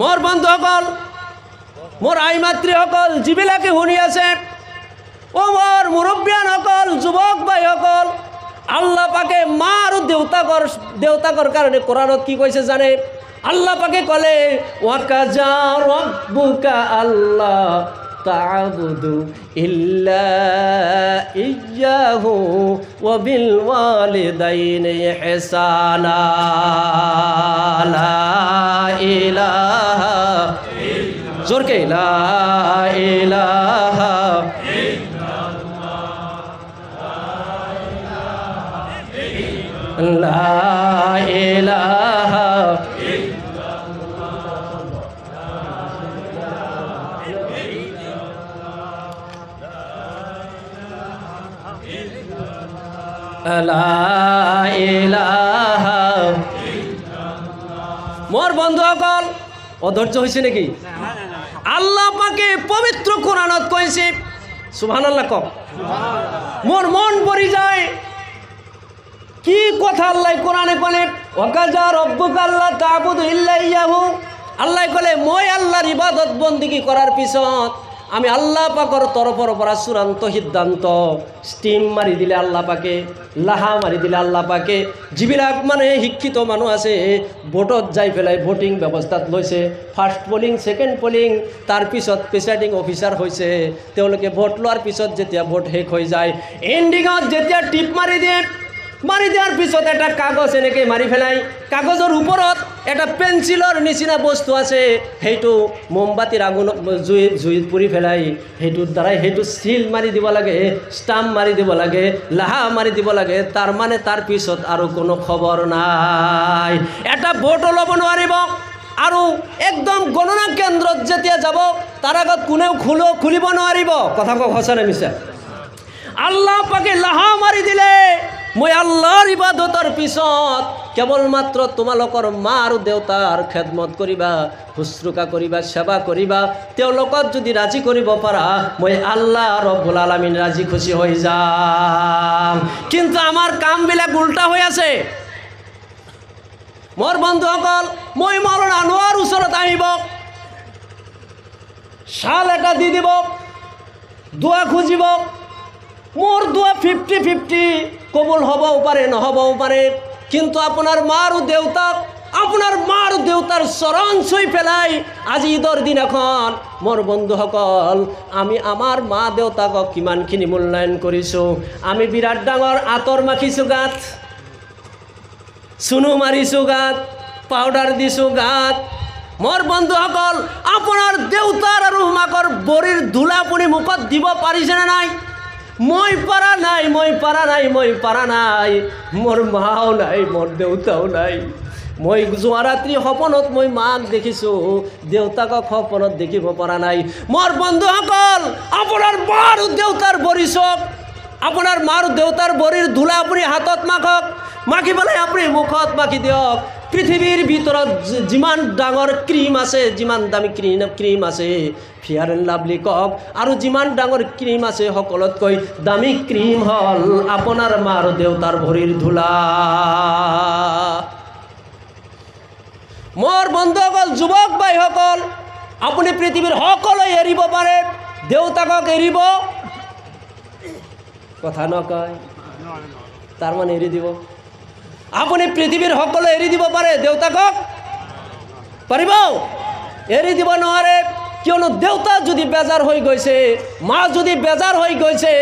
মোৰ বন্ধুসকল, মোৰ আই মাতৃসকল যিবিলাকে শুনি আছে, ও মোৰ মুৰব্বিয়ানসকল, যুৱক ভাইসকল, আল্লাহ পাকে মা আৰু দেউতাকৰ কাৰণে কোরআনত কি কৈছে জানে? আল্লাহ পাকে কলে ওয়াকাজা রাব্বুকা আল্লা তা'বুদু ইল্লা ইয়্যাহু ওয়া বিল ওয়ালিদাইনি ইহসানা লা ইলাহা ইল্লাল্লাহ। জোরকে লা ইলাহা লা ইলাহা লা ইলাহা। মোর বন্ধুসকল, অধৈর্য হয়েছে নাকি? আল্লাহ পাকে পবিত্র কোরআনত কইছে, সুবহানাল্লাহ কক। মোর মন পড়ি যায় কি কথা আল্লাহ কোরআনে কলে ওয়াকাজা রাব্বুকা আল্লা তা'বুদু ইল্লা ইয়্যাহু। আল্লাহ কলে মই আল্লাহর ইবাদত বন্দিগি করার পিছত আমি আল্লাহ পাকৰ তরফৰ পৰা চূড়ান্ত সিদ্ধান্ত স্টিম মারি দিলে আল্লাহ পাকে, লাহা মারি দিলে আল্লাহ পাকে। যিবিলাক মানে শিক্ষিত মানুহ আছে ভোটত যাই পেলাই ভোটিং ব্যৱস্থাত লৈছে, ফাৰ্ষ্ট পলিং, সেকেন্ড পলিং, তাৰ পিছত প্ৰিসাইডিং অফিচাৰ হৈছে। তেওঁলোকে ভোট লোৱাৰ পিছত যেতিয়া ভোট শেষ হৈ যায়, এণ্ডিঙত যেতিয়া টিপ মাৰি দিয়ে, মারি দেওয়ার পিছত একটা কাগজ এনেকে মারি ফেলাই, কাগজের উপরত একটা পেন্সিলর নিচিনা বস্তু আছে, সেইটো মোমবাতির আগুন জুইত পুরি ফেলাই, সেইটোর দ্বারাই সেইটো সিল মারি দিব লাগে, স্টাম্প মারি দিব লাগে, লাহা মারি দিব লাগে। তার মানে তার পিছত আৰু কোনো খবর নাই। এটা ভোটও ল'ব নোৱাৰিব আৰু একদম গণনা কেন্দ্ৰত যেতিয়া যাব তাৰ আগত কোনেও খুলিব নোৱাৰিব। কথা কক সঁচা নে মিছা? আল্লাহ পাকে লাহা মারি দিলে মই আল্লাহর ইবাদতৰ পিছত কেৱলমাত্ৰ তোমালোকৰ মা আৰু দেউতাৰ খেদমত কৰিবা, শুশ্ৰূষা কৰিবা, সেৱা কৰিবা। তেওঁলোকক যদি ৰাজি কৰিব পাৰা মই আল্লাহ ৰব্বুল আলামিন ৰাজি খুশি হৈ যাম। কিন্তু আমাৰ কামবিলাক উল্টা হৈ আছে। মোৰ বন্ধুসকল, মই মাওলানা আনোৱাৰ ওচৰত আহিব, শাল এটা দি দিব, দোৱা খুজিব, মোর দোয়া 50-50 কবুল হবও পারে নহবও পারে, কিন্তু আপনার মার দেউতার চরণ ছুঁই পেলাই আজি ঈদর দিন এখন মোর বন্ধুসকল আমি আমার মা দেউতাক কিমানখিনি মূল্যায়ন কৰিছোঁ। আমি বিৰাট ডাঙৰ আঁতৰ মাখিছোঁ গাত, চুনু মাৰিছোঁ গাত, পাউডাৰ দিছোঁ গাত। মোর বন্ধুসকল আপোনাৰ দেউতাৰ আৰু মাকৰ বৰিৰ ধূলা আপুনি মুখত দিব পাৰিছে নে নাই? মই পাৰা নাই। মোর মাও নাই, মোর দেউতাও নাই। মই যোৱা ৰাত্ৰি সপনত মই মাক দেখিছোঁ, দেউতাকক সপনত দেখিব পৰা নাই। মোর বন্ধুসকল আপোনাৰ মা আৰু দেউতাৰ বৰি চক, আপোনাৰ মা আৰু দেউতাৰ বৰিৰ ধূলা আপুনি হাতত মাখক, মাখি পেলাই আপুনি মুখত মাখি দিয়ক। পৃথিৱীৰ ভিতৰত যিমান ডাঙৰ ক্ৰীম আছে, যিমান দামী ক্ৰীম আছে ফেয়াৰ এণ্ড লাভলি কক, আৰু যিমান ডাঙৰ ক্ৰীম আছে সকলোতকৈ দামী ক্ৰীম হ'ল আপোনাৰ মা আৰু দেউতাৰ ভৰিৰ ধূলা। মোর বন্ধুসকল যুৱক ভাইসকল আপুনি পৃথিৱীৰ সকলো এৰিব পাৰে, দেউতাকক এৰিব কথা নকয়, তাৰ মানে এৰি দিব। আপুনি পৃথিৱীৰ সকলো এৰি দিব পাৰে, দেউতাকক পাৰিব? এৰি দিব নোৱাৰে, কিয়নো দেউতা যদি বেজাৰ হৈ গৈছে, মা যদি বেজাৰ হৈ গৈছে,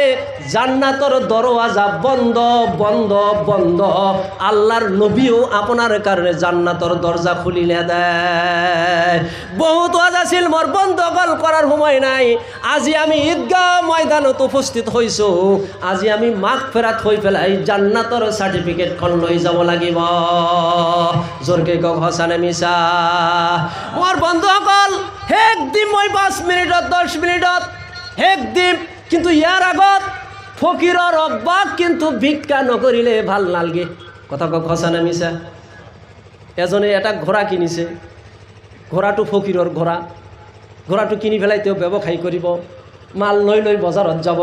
জান্নাতৰ দরওয়াজা বন্ধ বন্ধ বন্ধ। আল্লাহর নবীও আপনার কারণে জান্নাতৰ দরজা খুলিলে দেয়। বহুত ওয়াজ আছিল মোর বন্ধকল করার সময় নাই। আজি আমি ঈদগাহ ময়দানত উপস্থিত হইছোঁ, আজি আমি মাগফিরাত হৈ পেলাই জান্নাতৰ সার্টিফিকেটখন লৈ যাব লাগিব। জোরকে কক হসানে মিছা? মোর বন্ধুসকল হেক দিম মই 5 মিনিটত 10 মিনিটত হেক দিম, কিন্তু ইয়ার আগত ফকিৰৰ অভ্যাস কিন্তু ভিক্ষা নকৰিলে ভাল নালগে। কথা কক হসানে মিছা? এজনে এটা ঘোড়া কিনিছে, ঘোড়াটো ফকিৰৰ ঘোড়া, ঘোড়াটো কিনি পেলাই তেওঁ ব্যৱসায় কৰিব, মাল লৈ লৈ বজাৰত যাব,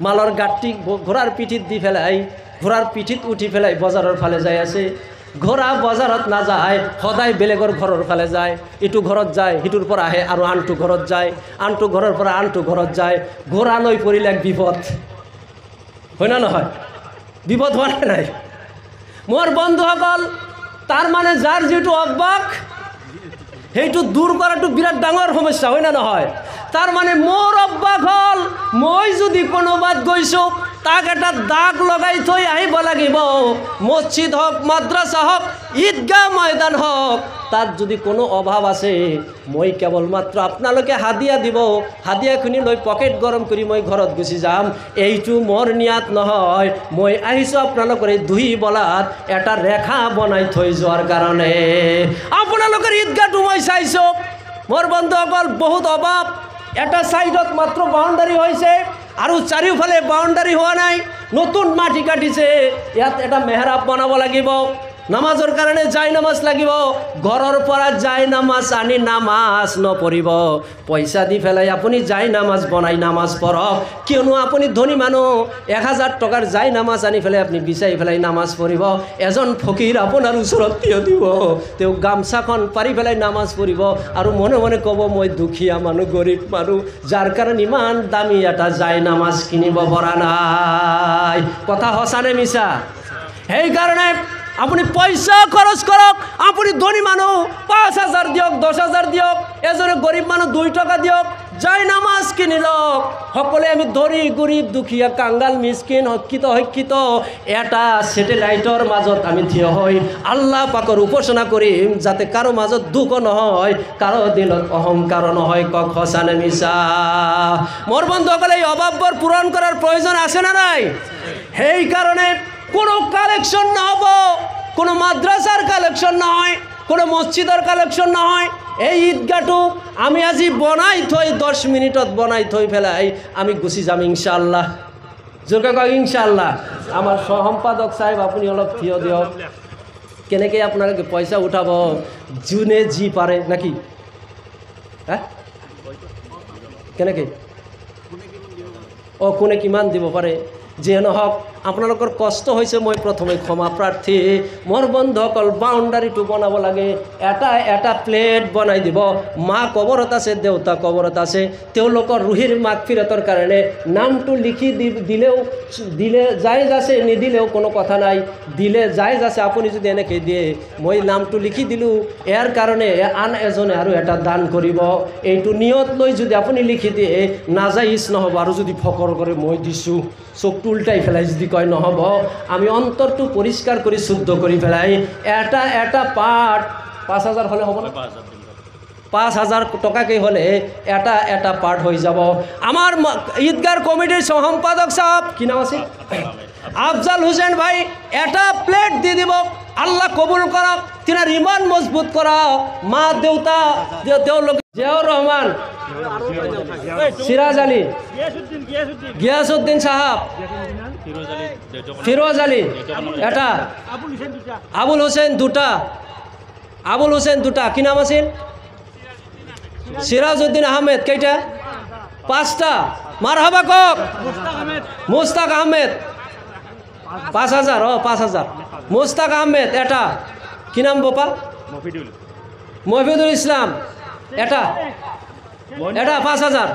মালৰ গাঁতটি ঘোড়াৰ পিঠিত দি পেলাই ঘোড়াৰ পিঠিত উঠি পেলাই বজাৰৰ ফালে যাই আছে। ঘোড়া বজাৰত নাযায়, সদায় বেলেগৰ ঘৰৰ ফালে যায়, ইটো ঘৰত যায়, সিটোৰ পৰা আহে আৰু আনটো ঘৰত যায়, আনটো ঘৰৰ পৰা আনটো ঘৰত যায়। ঘোড়া লৈ পৰিলে এক বিপদ, হয় না নহয়? বিপদ হোৱা নাই? মোৰ বন্ধুসকল তাৰ মানে যাৰ যিটো অভ্যাস সেইটো দূৰ কৰাটো বিৰাট ডাঙৰ সমস্যা, হয় না নহয়? তাৰ মানে মোৰ অভ্যাস হ'ল মই যদি কোনোবাত গৈছোঁ তাক এটা দাগ লগাই থৈ আহিব লাগিব। মছজিদ হওক, মাদ্ৰাছা হওক, ঈদগাহ ময়দান হওক, তাত যদি কোনো অভাৱ আছে মই কেৱলমাত্ৰ আপোনালোকে হাদিয়া দিব, হাদিয়াখিনি লৈ পকেট গৰম কৰি মই ঘৰত গুচি যাম, এইটো মোৰ নিয়াত নহয়। মই আহিছোঁ আপোনালোকৰ এই দুই বলাত এটা ৰেখা বনাই থৈ যোৱাৰ কাৰণে। আপোনালোকৰ ঈদগাহটো মই চাইছোঁ মোৰ বন্ধুসকল বহুত অভাৱ। এটা সাইডত মাত্র বাউন্ডারি হয়েছে আৰু চাৰিওফালে বাউন্ডারি হোৱা নাই, নতুন মাটি কাটিছে। ইয়াত এটা মেহরাব বনাব লাগিব, নামাজৰ কাৰণে যাই নামাজ লাগিব। ঘৰৰ পৰা যাই নামাজ আনি নামাজ নপঢ়িব, পইচা দি পেলাই আপুনি যাই নামাজ বনাই নামাজ পঢ়ক। কিয়নো আপুনি ধনী মানুহ, 1000 টকাৰ যাই নামাজ আনি পেলাই আপুনি বিচাৰি পেলাই নামাজ পঢ়িব। এজন ফকীৰ আপোনাৰ ওচৰত থিয় দিব, তেওঁ গামছাখন পাৰি পেলাই নামাজ পঢ়িব আৰু মনে মনে ক'ব মই দুখীয়া মানুহ, গৰীব মানুহ, যাৰ কাৰণে ইমান দামী এটা যাই নামাজ কিনিব পৰা নাই। কথা সঁচানে মিছা? সেইকাৰণে আপুনি পইচা খৰচ কৰক। আপুনি ধনী মানুহ 5000 দিয়ক, 10000 দিয়ক, এজনে গৰীব মানুহ 2 টকা দিয়ক, যাই নামাজ কিনি লওক। সকলে আমি ধনী গৰীব দুখীয়া কাংগাল মিসকিন শিক্ষিত এটা স্যাটেলাইটৰ মাজত আমি থিয় হৈ আল্লাহ পাকৰ উপাসনা কৰিম, যাতে কাৰো মাজত দুখ নহয়, কাৰো দিলত অহংকাৰ নহয়। কক সঁচানে মিছা? মোৰ বন্ধুসকলে এই অভাৱবোৰ পূৰণ কৰাৰ প্ৰয়োজন আছে না নাই? সেইকাৰণে কোনো কালেকশন নহব, কোনো মাদ্রাসার কালেকশন নহয়, কোনো মসজিদের কালেকশন নহয়। এই ঈদগাহটো আমি আজি বনাই থৈ 10 মিনিটত বনাই থৈ পেলাই আমি গুচি যাম ইনশাআল্লাহ। জোৰকে কওক ইনশাআল্লাহ। আমাৰ সহসম্পাদক সাহেব আপুনি অলপ থিয় দিয়ক। কেনেকৈ আপোনালোকে পইচা উঠাব? যোনে যি পাৰে নাকি? হ্যাঁ, কেনেকৈ? কোনে কিমান দিব পাৰে? যিয়ে নহওক আপোনালোকৰ কষ্ট হৈছে মই প্ৰথমে ক্ষমা প্ৰাৰ্থী মোৰ বন্ধুসকল বাউণ্ডাৰীটো বনাব লাগে এটা এটা প্লেট বনাই দিব মা কবৰত আছে দেউতা কবৰত আছে তেওঁলোকৰ ৰুহিৰ মাগফিৰতৰ কাৰণে নামটো লিখি দিলে জায়েজ আছে নিদিলেও কোনো কথা নাই দিলে জায়েজ আছে আপুনি যদি এনেকৈ দিয়ে মই নামটো লিখি দিলোঁ ইয়াৰ কাৰণে আন এজনে আৰু এটা দান কৰিব এইটো নিয়ত লৈ যদি আপুনি লিখি দিয়ে নাজাইজ নহ'ব আৰু যদি ফকৰ কৰে মই দিছোঁ চকুটো উল্টাই পেলাই যদি কয় নহ'ব আমি অন্তৰটো পৰিষ্কাৰ কৰি শুদ্ধ কৰি পেলাই এটা এটা পাঠ ৫,০০০ হ'লে হ'ব না ৫,০০০ টকাকৈ হ'লে এটা এটা পাঠ হৈ যাব আমাৰ ঈদগাহ কমিটিৰ সম্পাদক সাহেব কি নাম আছে আফজাল হুসেন ভাই এটা প্লেট দি দিব আল্লাহ কবুল কৰক তিনাৰ ইমান মজবুত কৰা মা দেউতা তেওঁলোক জিয়াউর রহমান সিরাজ আলী গিয়াসউদ্দিন সাহাব ফিরোজ আলী এটা আবুল হোসেন দুটা কি নাম আছিল সিরাজউদ্দিন আহমেদ কেইটা ৫টা মারহাবা কক মুস্তাক আহমেদ ৫,০০০ ৫,০০০ মুস্তাক আহমেদ এটা কি নাম বাপা মফিদুল ইসলাম এটা ৫,০০০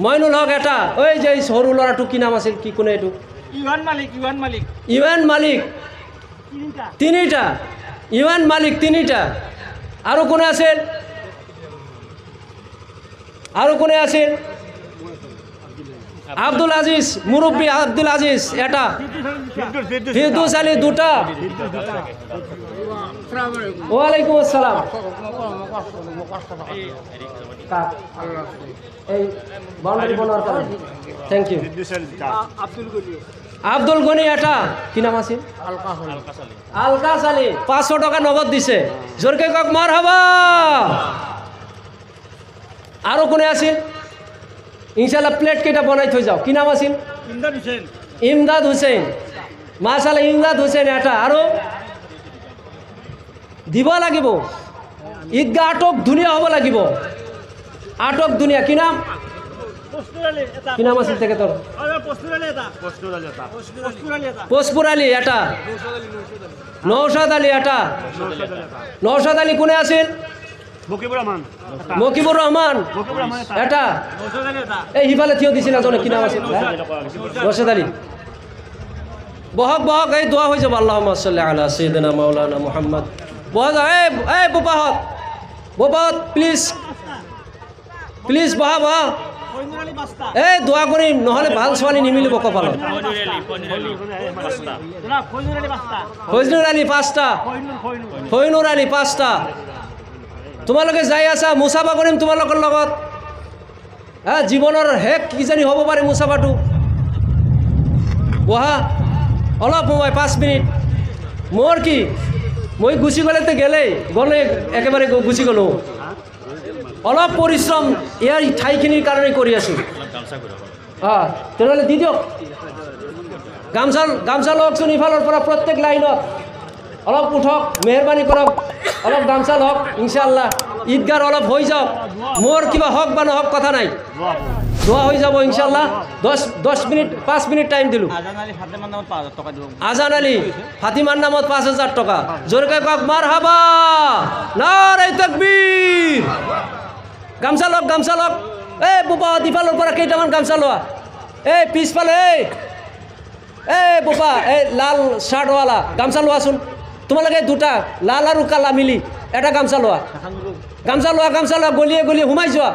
মইনুল হক এটা ওই যে সৰু ল'ৰাটো কি নাম আছিল কি কোনে এইটো ইউএন মালিক তিনিটা ইউএন মালিক তিনিটা আৰু কোনে আছিল আব্দুল আজিজ মুরব্বী আব্দুল আজিজ এটা ফিরদৌস আলী দুটা ওয়ালাইকুম আসসালাম এই বাউন্ডারি বনার কারণে থ্যাংক ইউ আব্দুল গনি এটা কি নাম আছিল আলকাস আলী ৫০০ টাকা নগদ দিছে জোরকে কক মারহাবা আৰু কোনে আছিল ইনশাল্লাহ প্লেট কেইটা বনাই থৈ যাও কি নাম আছিল ইমদাদ হুসেন মাশাআল্লাহ ইমদাদ হুসেন এটা আৰু দিব লাগিব ঈদগাহ আটক ধুনীয়া হ'ব লাগিব আটক ধুনীয়া কি নাম আছিল তেখেতৰ পস্পুর আলী এটা নৌশাদ আলী এটা নৌশাদ আলী কোনে আছিল মকিবুর রহমান এটা এই সিফালে থিয় দিছিল এজনে কি নাম আছিল রশেদ আলী বহক এই দোয়া হৈ যাব আল্লাহুম্মা সাল্লি আলা সাইয়্যিদিনা মাওলানা মুহাম্মদ বহক এই বোপাহত প্লিজ বহা এই দোয়া কৰিম নহ'লে ভাল ছোৱালী নিমিলিব কপালত ফজলুৰ আলী ৫টা ফইনুৰ আলী ৫টা তোমালোকে যাই আছা মুছাফা কৰিম তোমালোকৰ লগত জীৱনৰ শেষ কিজানি হ'ব পাৰে মুছাফাটো বহা অলপ সময় ৫ মিনিট মোৰ কি মই গুচি গ'লেতো গ'লে একেবাৰে গুচি গ'লোঁ অলপ পৰিশ্ৰম ইয়াৰ ঠাইখিনিৰ কাৰণে কৰি আছোঁ তেনেহ'লে দি দিয়ক গামছা লওকচোন ইফালৰ পৰা প্ৰত্যেক লাইনত অলপ উঠক মেহৰবানী কৰক অলপ গামছা লওক ইনশাআল্লাহ ঈদগাহ অলপ হৈ যাওক মোৰ কিবা হক বা নহওক কথা নাই দোয়া হৈ যাব ইনশাআল্লাহ 10 মিনিট 5 মিনিট টাইম দিলোঁ আজান আলী ফাতিমাৰ নামত ৫,০০০ টকা জোৰকে কওক মাৰহাবা নাৰে তাকবীৰ গামছা লওক এই বোপা ইফালৰ পৰা কেইটামান গামছা লোৱা এই পিছফালে এই বোপা এই লাল শ্বাৰ্টৱালা গামছা লোৱাচোন তোমালোকে দুটা লাল আৰু কালা মিলি এটা গামছা লোৱা গলিয়ে সোমাই যোৱা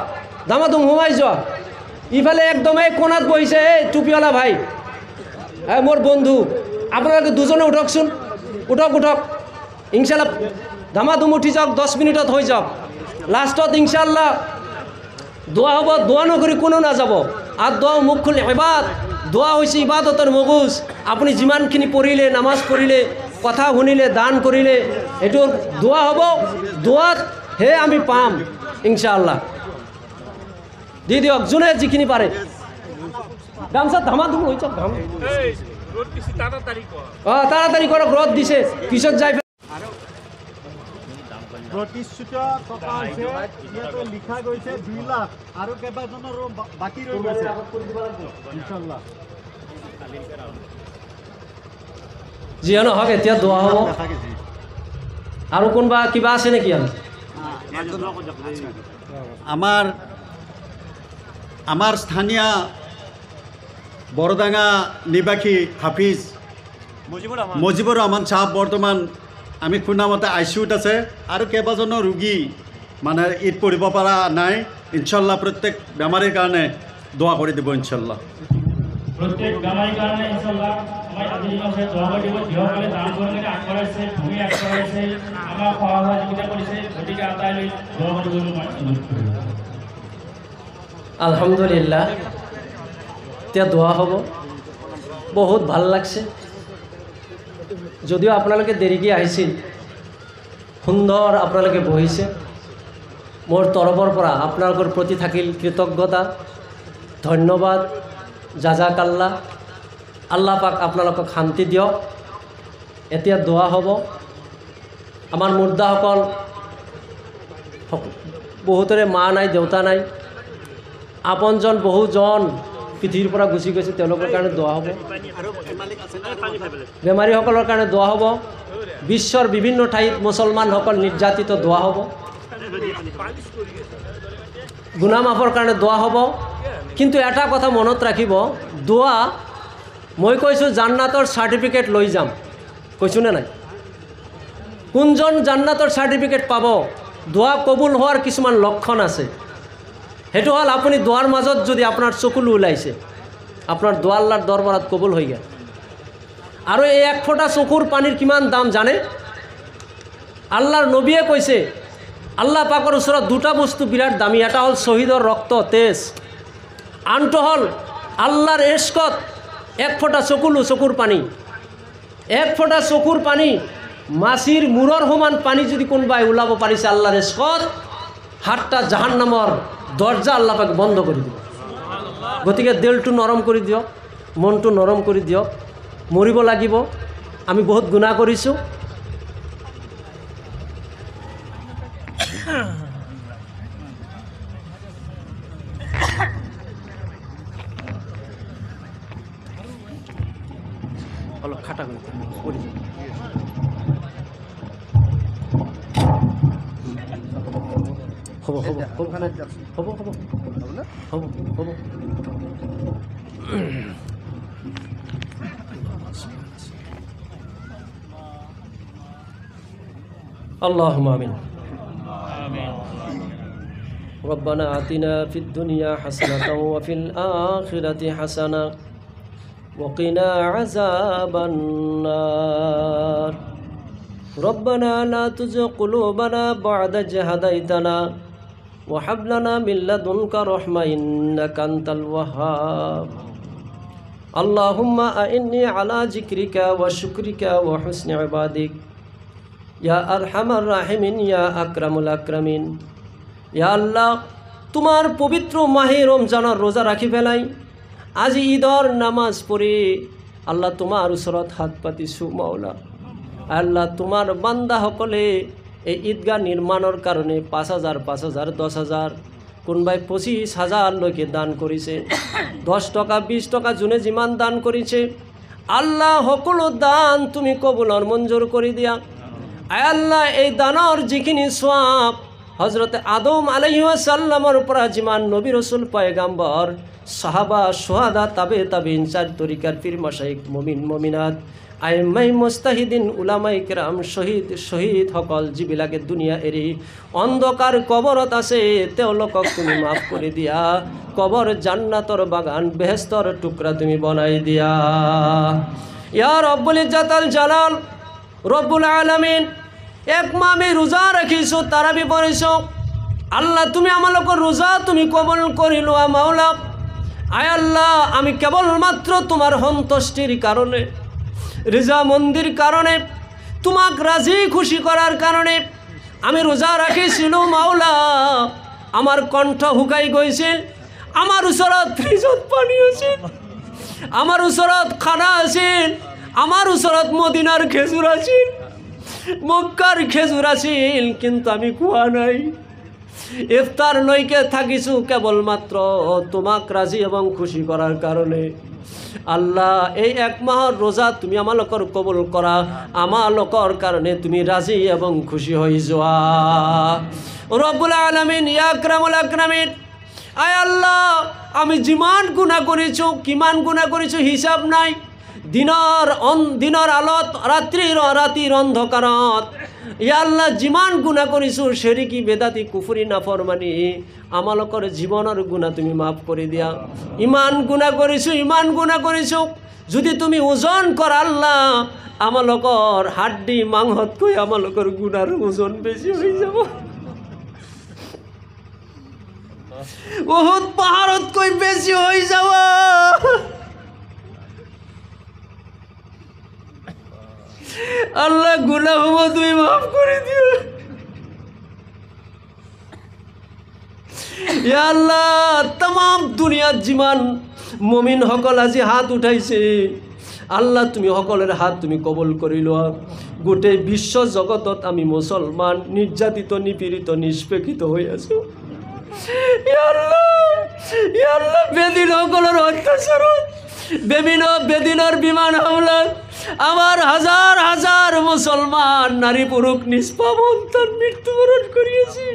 দামাদুম সোমাই যোৱা ইফালে একদম এই কোণাত বহিছে এই টুপিৱালা ভাই মোৰ বন্ধু আপোনালোকে দুজনে উঠকচোন উঠক ইনশাআল্লাহ দামাদুম উঠি যাওক 10 মিনিটত হৈ যাওক লাষ্টত ইনশাআল্লাহ দোয়া হ'ব দোয়া নকৰি কোনো নাযাব আৰু দোয়া মুখখুল ইবাদ দোয়া হৈছে ইবাদতৰ মগজ আপুনি যিমানখিনি পঢ়িলে নামাজ পঢ়িলে কথা শুনিলে দান কৰিলে এইটো দোয়া হ'ব দোয়াত হে আমি পাম ইনশাআল্লাহ দি দিয়ক যোনে যিখিনি পাৰে গামছা ধামাধুম হৈ যাওক তাড়াতাড়ি কৰক ৰদ দিছে পিছত যাই প্ৰতিষ্ঠিত টকা আছে ইয়াতে লিখা গৈছে 2 লাখ আৰু কেইবাজনৰ বাকী ৰৈ গৈছে ইনশাআল্লাহ যিয়ে নহওক এতিয়া দোৱা হ'ব। আৰু কোনোবা কিবা আছে নেকি? আমার স্থানীয় বড়ডাঙ্গা নিবাসী হাফিজ মুজিবুর রহমান সাহেব বর্তমান আমি শুনা মতে আইচিউত আছে আৰু কেইবাজনো ৰোগী মানে ঈদ পঢ়িব পৰা নাই। ইনশাল্লাহ প্ৰত্যেক বেমাৰীৰ কাৰণে দোৱা কৰি দিব ইনশাল্লাহ। প্রত্যেক বেমাৰীৰ কাৰণে ইনশাল্লাহ মই আজি দিনতে দোৱা কৰি দিব। যিসকলে দান কৰিবলৈ আগবঢ়াইছে, ভূমি আগবঢ়াইছে, আমাক সহযোগিতা কৰিছে, গতিকে আটাইলৈ দোৱা কৰিবলৈ মই অনুৰোধ কৰিম। আলহামদুলিল্লাহ, এতিয়া দোৱা হ'ব। বহুত ভাল লাগছে, যদিও আপোনালোকে দেৰিকৈ আহিছিল, সুন্দৰ আপোনালোকে বহিছে। মোৰ তৰফৰ পৰা আপোনালোকৰ প্ৰতি থাকিল কৃতজ্ঞতা, ধন্যবাদ, জাজাকাল্লাহ। আল্লাহ পাক আপোনালোকক শান্তি দিয়ক। এতিয়া দোৱা হ'ব। আমাৰ মুৰ্দাসকল বহুতৰে মা নাই, দেউতা নাই, আপনজন বহুজন পৃথিৱীৰ পৰা গুচি গৈছে, তেওঁলোকৰ কাৰণে দোৱা হ'ব। বেমাৰীসকলৰ কাৰণে দোৱা হ'ব। বিশ্বৰ বিভিন্ন ঠাইত মুছলমানসকল নিৰ্যাতিত, দোৱা হ'ব। গুনাহ মাফৰ কাৰণে দোৱা হ'ব। কিন্তু এটা কথা মনত ৰাখিব, দোৱা মই কৈছোঁ জান্নাতৰ চাৰ্টিফিকেট লৈ যাম, কৈছোঁ নে নাই? কোনজন জান্নাতৰ চাৰ্টিফিকেট পাব? দোৱা কবুল হোৱাৰ কিছুমান লক্ষণ আছে। সেইটো হ'ল আপুনি দোৱাৰ মাজত যদি আপোনাৰ চকুলো ওলাইছে, আপোনাৰ দোৱা আল্লাহৰ দৰবাৰত কবুল হৈ গ'ল। আৰু এই এক ফোঁটা চকুৰ পানীৰ কিমান দাম জানে? আল্লাহৰ নবীয়ে কৈছে, আল্লাহ পাকৰ ওচৰত দুটা বস্তু বিৰাট দামী। এটা হ'ল শ্বহীদৰ ৰক্ত, তেজ। আনটো হ'ল আল্লাহৰ ইস্কত এক ফোঁটা চকুৰ পানী। এক ফোঁটা চকুৰ পানী, মাছিৰ মূৰৰ সমান পানী যদি কোনোবাই ওলাব পাৰিছে আল্লাহৰ ইস্কত, 7টা জাহান্নামৰ দরজা আল্লাহ পাক বন্ধ করে দিব। গতিকে দিলটো নরম করে দিয়ক, মনটো নরম করে দিয়ক। মরিব লাগিব, আমি বহুত গুনাহ কৰিছোঁ। অলপ খাটা কৰি হ'ব হ'ব হ'ব হ'ব হ'ব হ'ব হ'ব। اللهم آمين. ربنا آتنا في الدنيا حسنة وفي الآخرة حسنة وقنا عذاب النار. ربنا لا تزغ قلوبنا بعد إذ هديتنا وهب لنا من لدنك رحمة إنك أنت الوهاب. اللهم أعني على ذكرك وشكرك وحسن عبادك يا أرحم الراحمين يا أكرم الأكرمين. يا الله, তোমার পবিত্র মাহে রমজানের রোজা রাখি ফেলাই, আজি ঈদর নামাজ পড়ি আল্লাহ তোমার ওচৰত হাত পাতিছোঁ। মাওলা আল্লাহ, তোমার বান্দা সকলে এই ঈদগাহ নির্মাণের কারণে 5,000 5,000 10,000 কোনোবাই 25,000 লৈকে দান কৰিছে। 10 টকা 20 টকা যোনে যিমান দান কৰিছে, আল্লাহ সকলো দান তুমি কবুলৰ মঞ্জুৰ কৰি দিয়া। আয় আল্লাহ, এই দানৰ যিখিনি সওয়াব হজরতে আদম আলাইহিস সালামৰ পৰা যিমান নবী রসুল পয়গাম্বর সাহাবা সোহাদা তাবে তাবিন চার তরিকার পীর মাশাইখ মুমিন মুমিনাত আইমাই মুস্তাহিদিন উলামাই কেরাম শহীদ সকল যিবিলাকে দুনিয়া এৰি অন্ধকাৰ কবৰত আছে, তেওঁলোকক তুমি মাফ কৰি দিয়া। কবর জান্নাতৰ বাগান, বেহেস্তৰ টুকরা তুমি বনাই দিয়া। ইয়া রব্বুল ইজ্জাতাল জালাল, রব্বুল আলামিন, এক মাহ আমি রোজা রাখিছোঁ, তারাবি পড়িছোঁ। আল্লাহ, তুমি আমালোকৰ রোজা তুমি কবুল কৰি লোৱা। মাওলা আয় আল্লাহ, আমি কেবলমাত্র তোমার সন্তুষ্টির কারণে, রিজামন্দির কারণে, তোমাক রাজি খুশি করার কারণে আমি রোজা রাখিছিলোঁ। মাওলা, আমার কণ্ঠ শুকাই গৈছিল, আমার ওচৰত ফ্ৰিজত পানী আছিল, আমার ওচৰত খানা আছিল, আমার ওচৰত মদিনাৰ খেজুৰ আছিল, মক্কাৰ খেজুৰ আছিল, কিন্তু আমি খোৱা নাই। ইফতার লৈকে থাকিছোঁ কেবলমাত্র তোমাক রাজি এবং খুশি করার কারণে। আল্লাহ এই এক মাহর রোজা তুমি আমালোকর কবুল করা, আমালোকর কারণে তুমি রাজি এবং খুশি হয়ে যাওয়া। রব্বুল আলামিন ইয়া আকরামুল আকরামিন, আয় আল্লাহ আমি যিমান গুনাহ করেছো, কিমান গুনাহ করেছো হিসাব নাই। দিনের আলোত রাতির অন্ধকারত ইয়া আল্লাহ যিমান গুনাহ করিছো, শিরকি বেদাতি কুফরি নাফরমানি আমালোকর জীবনের গুনাহ তুমি মাফ করে দিয়া। ইমান গুনাহ করিছো যদি তুমি ওজন কর আল্লাহ, আমালোকর হাড্ডি মাংসত কই আমালোকর গুনার ওজন বেশি হয়ে যাব। উহুদ পাহাড়ত কই বেশি হয়ে যাব। আল্লাহ গুনাহ তুমি মাফ করে দিও। ইয়া আল্লাহ तमाम দুনিয়ার জীবন মুমিন সকল আজি হাত উঠাইছে, আল্লাহ তুমি সকলের হাত তুমি কবুল কৰি লোৱা। গোটেই বিশ্ব জগতত আমি মুসলমান নির্যাতিত, নিপীড়িত, নিষ্পেষিত হয়ে আছো। ইয়া আল্লাহ বেদিন সকলের অত্যাচারত, বেদিনের বিমান হামলাত আমার হাজার হাজার মুসলমান নারী পুরুষ নিষ্পাপ সন্তান মৃত্যুবরণ করিয়েছে।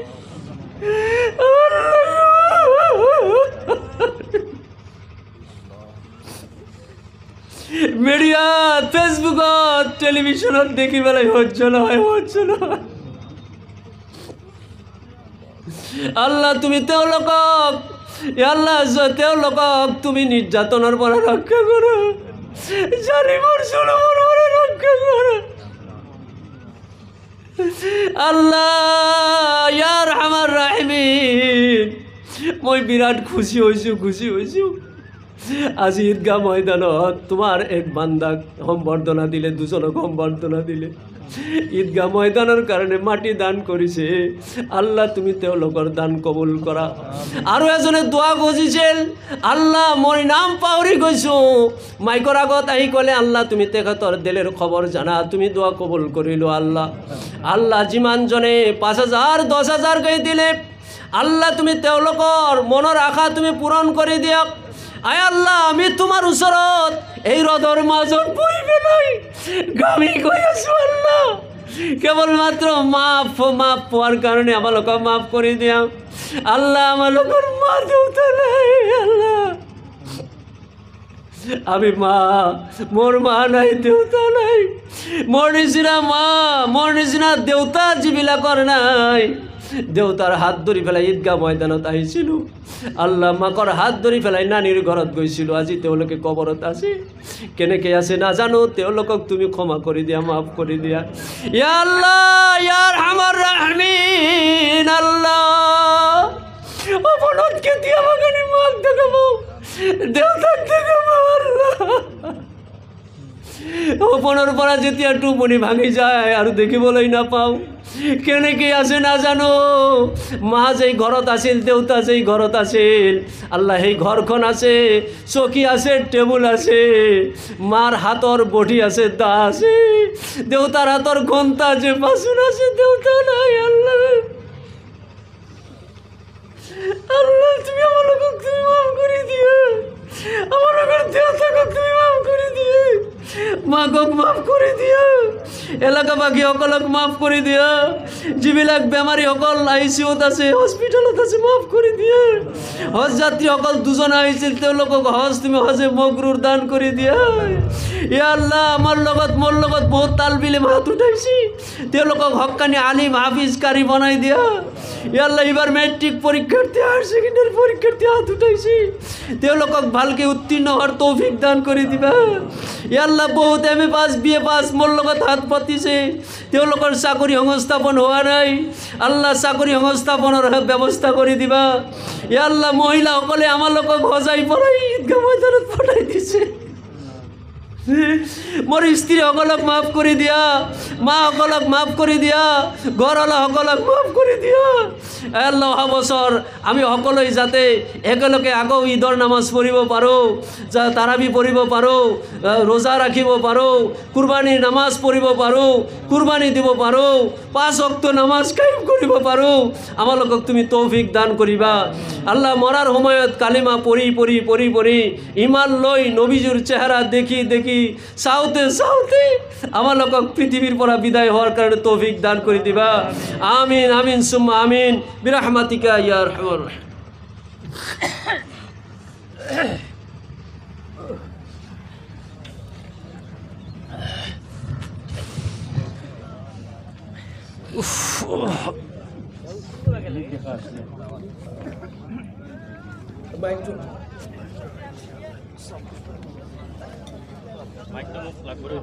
মিডিয়া, ফেসবুকত, টেলিভিশনত দেখি পেলাই হচ্ছে না। আল্লাহ তুমি তেওঁলোকক তুমি নির্যাতনের পৰা রক্ষা করো, জালিমর জুলুমের পৰা রক্ষা করো। আল্লাহ ইয়া আরহামার রাহিমিন, মই বিরাট খুশি হয়েছো। আজি ঈদগাহ ময়দানত তোমার এক বান্দাক সম্বর্ধনা দিলে, দুজনক সম্বর্ধনা দিলে। ঈদগাহ ময়দানের কারণে মাটি দান করেছে। আল্লাহ তুমি তেওঁলোকৰ দান কবুল কৰা। আৰু এজনে দোয়া খুজিছিল, আল্লাহ মোৰ নাম পাহৰি গৈছো, মাইকৰ আগত আহি ক'লে আল্লাহ তুমি তেখেতৰ দিলের খবৰ জানা, তুমি দোয়া কবুল কৰিলো। আল্লাহ যিমানজনে 5,000 10,000 কৈ দিলে, আল্লাহ তুমি তেওঁলোকৰ মনৰ আশা তুমি পূৰণ কৰি দিয়ক। আয় আল্লাহ আমি তোমার ওচৰত এই রদর মাজত বহি পেলাই গামি গৈ আছো। আল্লাহ কেবলমাত্র মাফ পাওয়ার কারণে আমালোকক মাফ করে দিয়া। আল্লাহ আমালোকৰ মা দেউতা নাই, আল্লাহ আমি মোর মা নাই, দেউতা নাই, মোর নিচিনা দেউতা যিবিলাকৰ নাই, দেউতার হাত ধরি ফেলাই ঈদগাহ ময়দানত আহিছিল। আল্লাহ মাকৰ হাত ধরি ফেলাই নানির ঘৰত গৈছিল। আজি তেওঁলোকে কবরত আছে, কেনেকে আছে নাজানো। তেওঁলোকক তুমি ক্ষমা কৰি দিয়া, মাফ কৰি দিয়া। ইয়া আল্লাহ ইয়া আরহামার রাহিমিন, আল্লাহ অপরাধ কে দিয়া আমাকে মাফ দেখাবো, দেউতাক দেখাবো। আল্লাহ অপনের পৰা যেতিয়া টোপনি ভাঙি যায় আৰু দেখিবলৈ নাপাওঁ, কেনেকে আছে নাজানো। মা যেই ঘৰত আছিল, দেউতা যেই ঘৰত আছিল, আল্লাহ সেই ঘৰখন আছে, চকী আছে, টেবুল আছে, মাৰ হাতৰ বটি আছে, দা আছে, দেউতাৰ হাতৰ ঘণ্টা আছে, বাচন আছে, দেউতা নাই। আল্লাহ তুমি আমালোকক তুমি মাফ করে দিয়ে, আমালোকৰ দেউতাকক তুমি মাফ করে দিয়ে, মাকক মাফ করে দিয়া, এলাকাবাসী সকলক মাফ করে দিয়া, যিবিলাক বেমাৰী সকল ICUত আছে, হস্পিটেলত আছে, মাফ করে দিয়া। হজ যাত্রী সকল দুজন আহিছিল, তেওঁলোকক তুমি হজে মগরুর দান করে দিয়া। ইয়া আল্লাহ মোৰ লগত বহুত তালবিলে হাত উঠাইছি, তেওঁলোকক হক্কানি আলিম হাফিজ কারি বনাই দিয়া। ইয়া আল্লাহ এবার মেট্রিক পরীক্ষার্থী, হায়ার সেকেন্ডারি পরীক্ষার্থী হাত উঠাইছি, তেওঁলোকক ভালকে উত্তীর্ণ হওয়ার তৌফিক দান করে দিবা। ইয়া আল্লাহ বহুত MA পাস BA পাস মোৰ লগত হাত পাতিছে, তেওঁলোকৰ চাকৰি সংস্থাপন হোৱা নাই, আল্লাহ চাকৰি সংস্থাপনৰ ব্যৱস্থা কৰি দিবা। ইয়া আল্লাহ মহিলাসকলে আমালোকক সজাই পৰাই ঈদগাহ ময়দানত পঠাই দিছে। মোৰ স্ত্ৰীসকলক মাফ কৰি দিয়া, মাসকলক মাফ কৰি দিয়া, ঘৰৱালাসকলক মাফ কৰি দিয়া। আল্লাহ অহা বছৰ আমি সকলোৱে যাতে একেলগে আকৌ ঈদৰ নামাজ পঢ়িব পাৰোঁ, তাৰাবি পঢ়িব পাৰোঁ, ৰোজা ৰাখিব পাৰোঁ, কুৰবানীৰ নামাজ পঢ়িব পাৰোঁ, কুৰবানী দিব পাৰোঁ, 5 ওয়াক্ত নামাজ কায়েম কৰিব পাৰোঁ। আমালোকক তুমি তৌফিক দান কৰিবা। আল্লাহ মৰাৰ সময়ত কালিমা পঢ়ি পঢ়ি পঢ়ি পঢ়ি ইমান লৈ নবীজুৰ চেহাৰা দেখি দেখি চাওঁতে চাওঁতে আমালোকক পৃথিৱীৰ পৰা বিদায় হোৱাৰ কাৰণে তৌফিক দান কৰি দিবা। আমিন আমিন সুম্মা আমিন বিৰহমাতিকা ইয়া আৰহামাৰ ৰাহিম। মাইকটা মুখ লাগবে।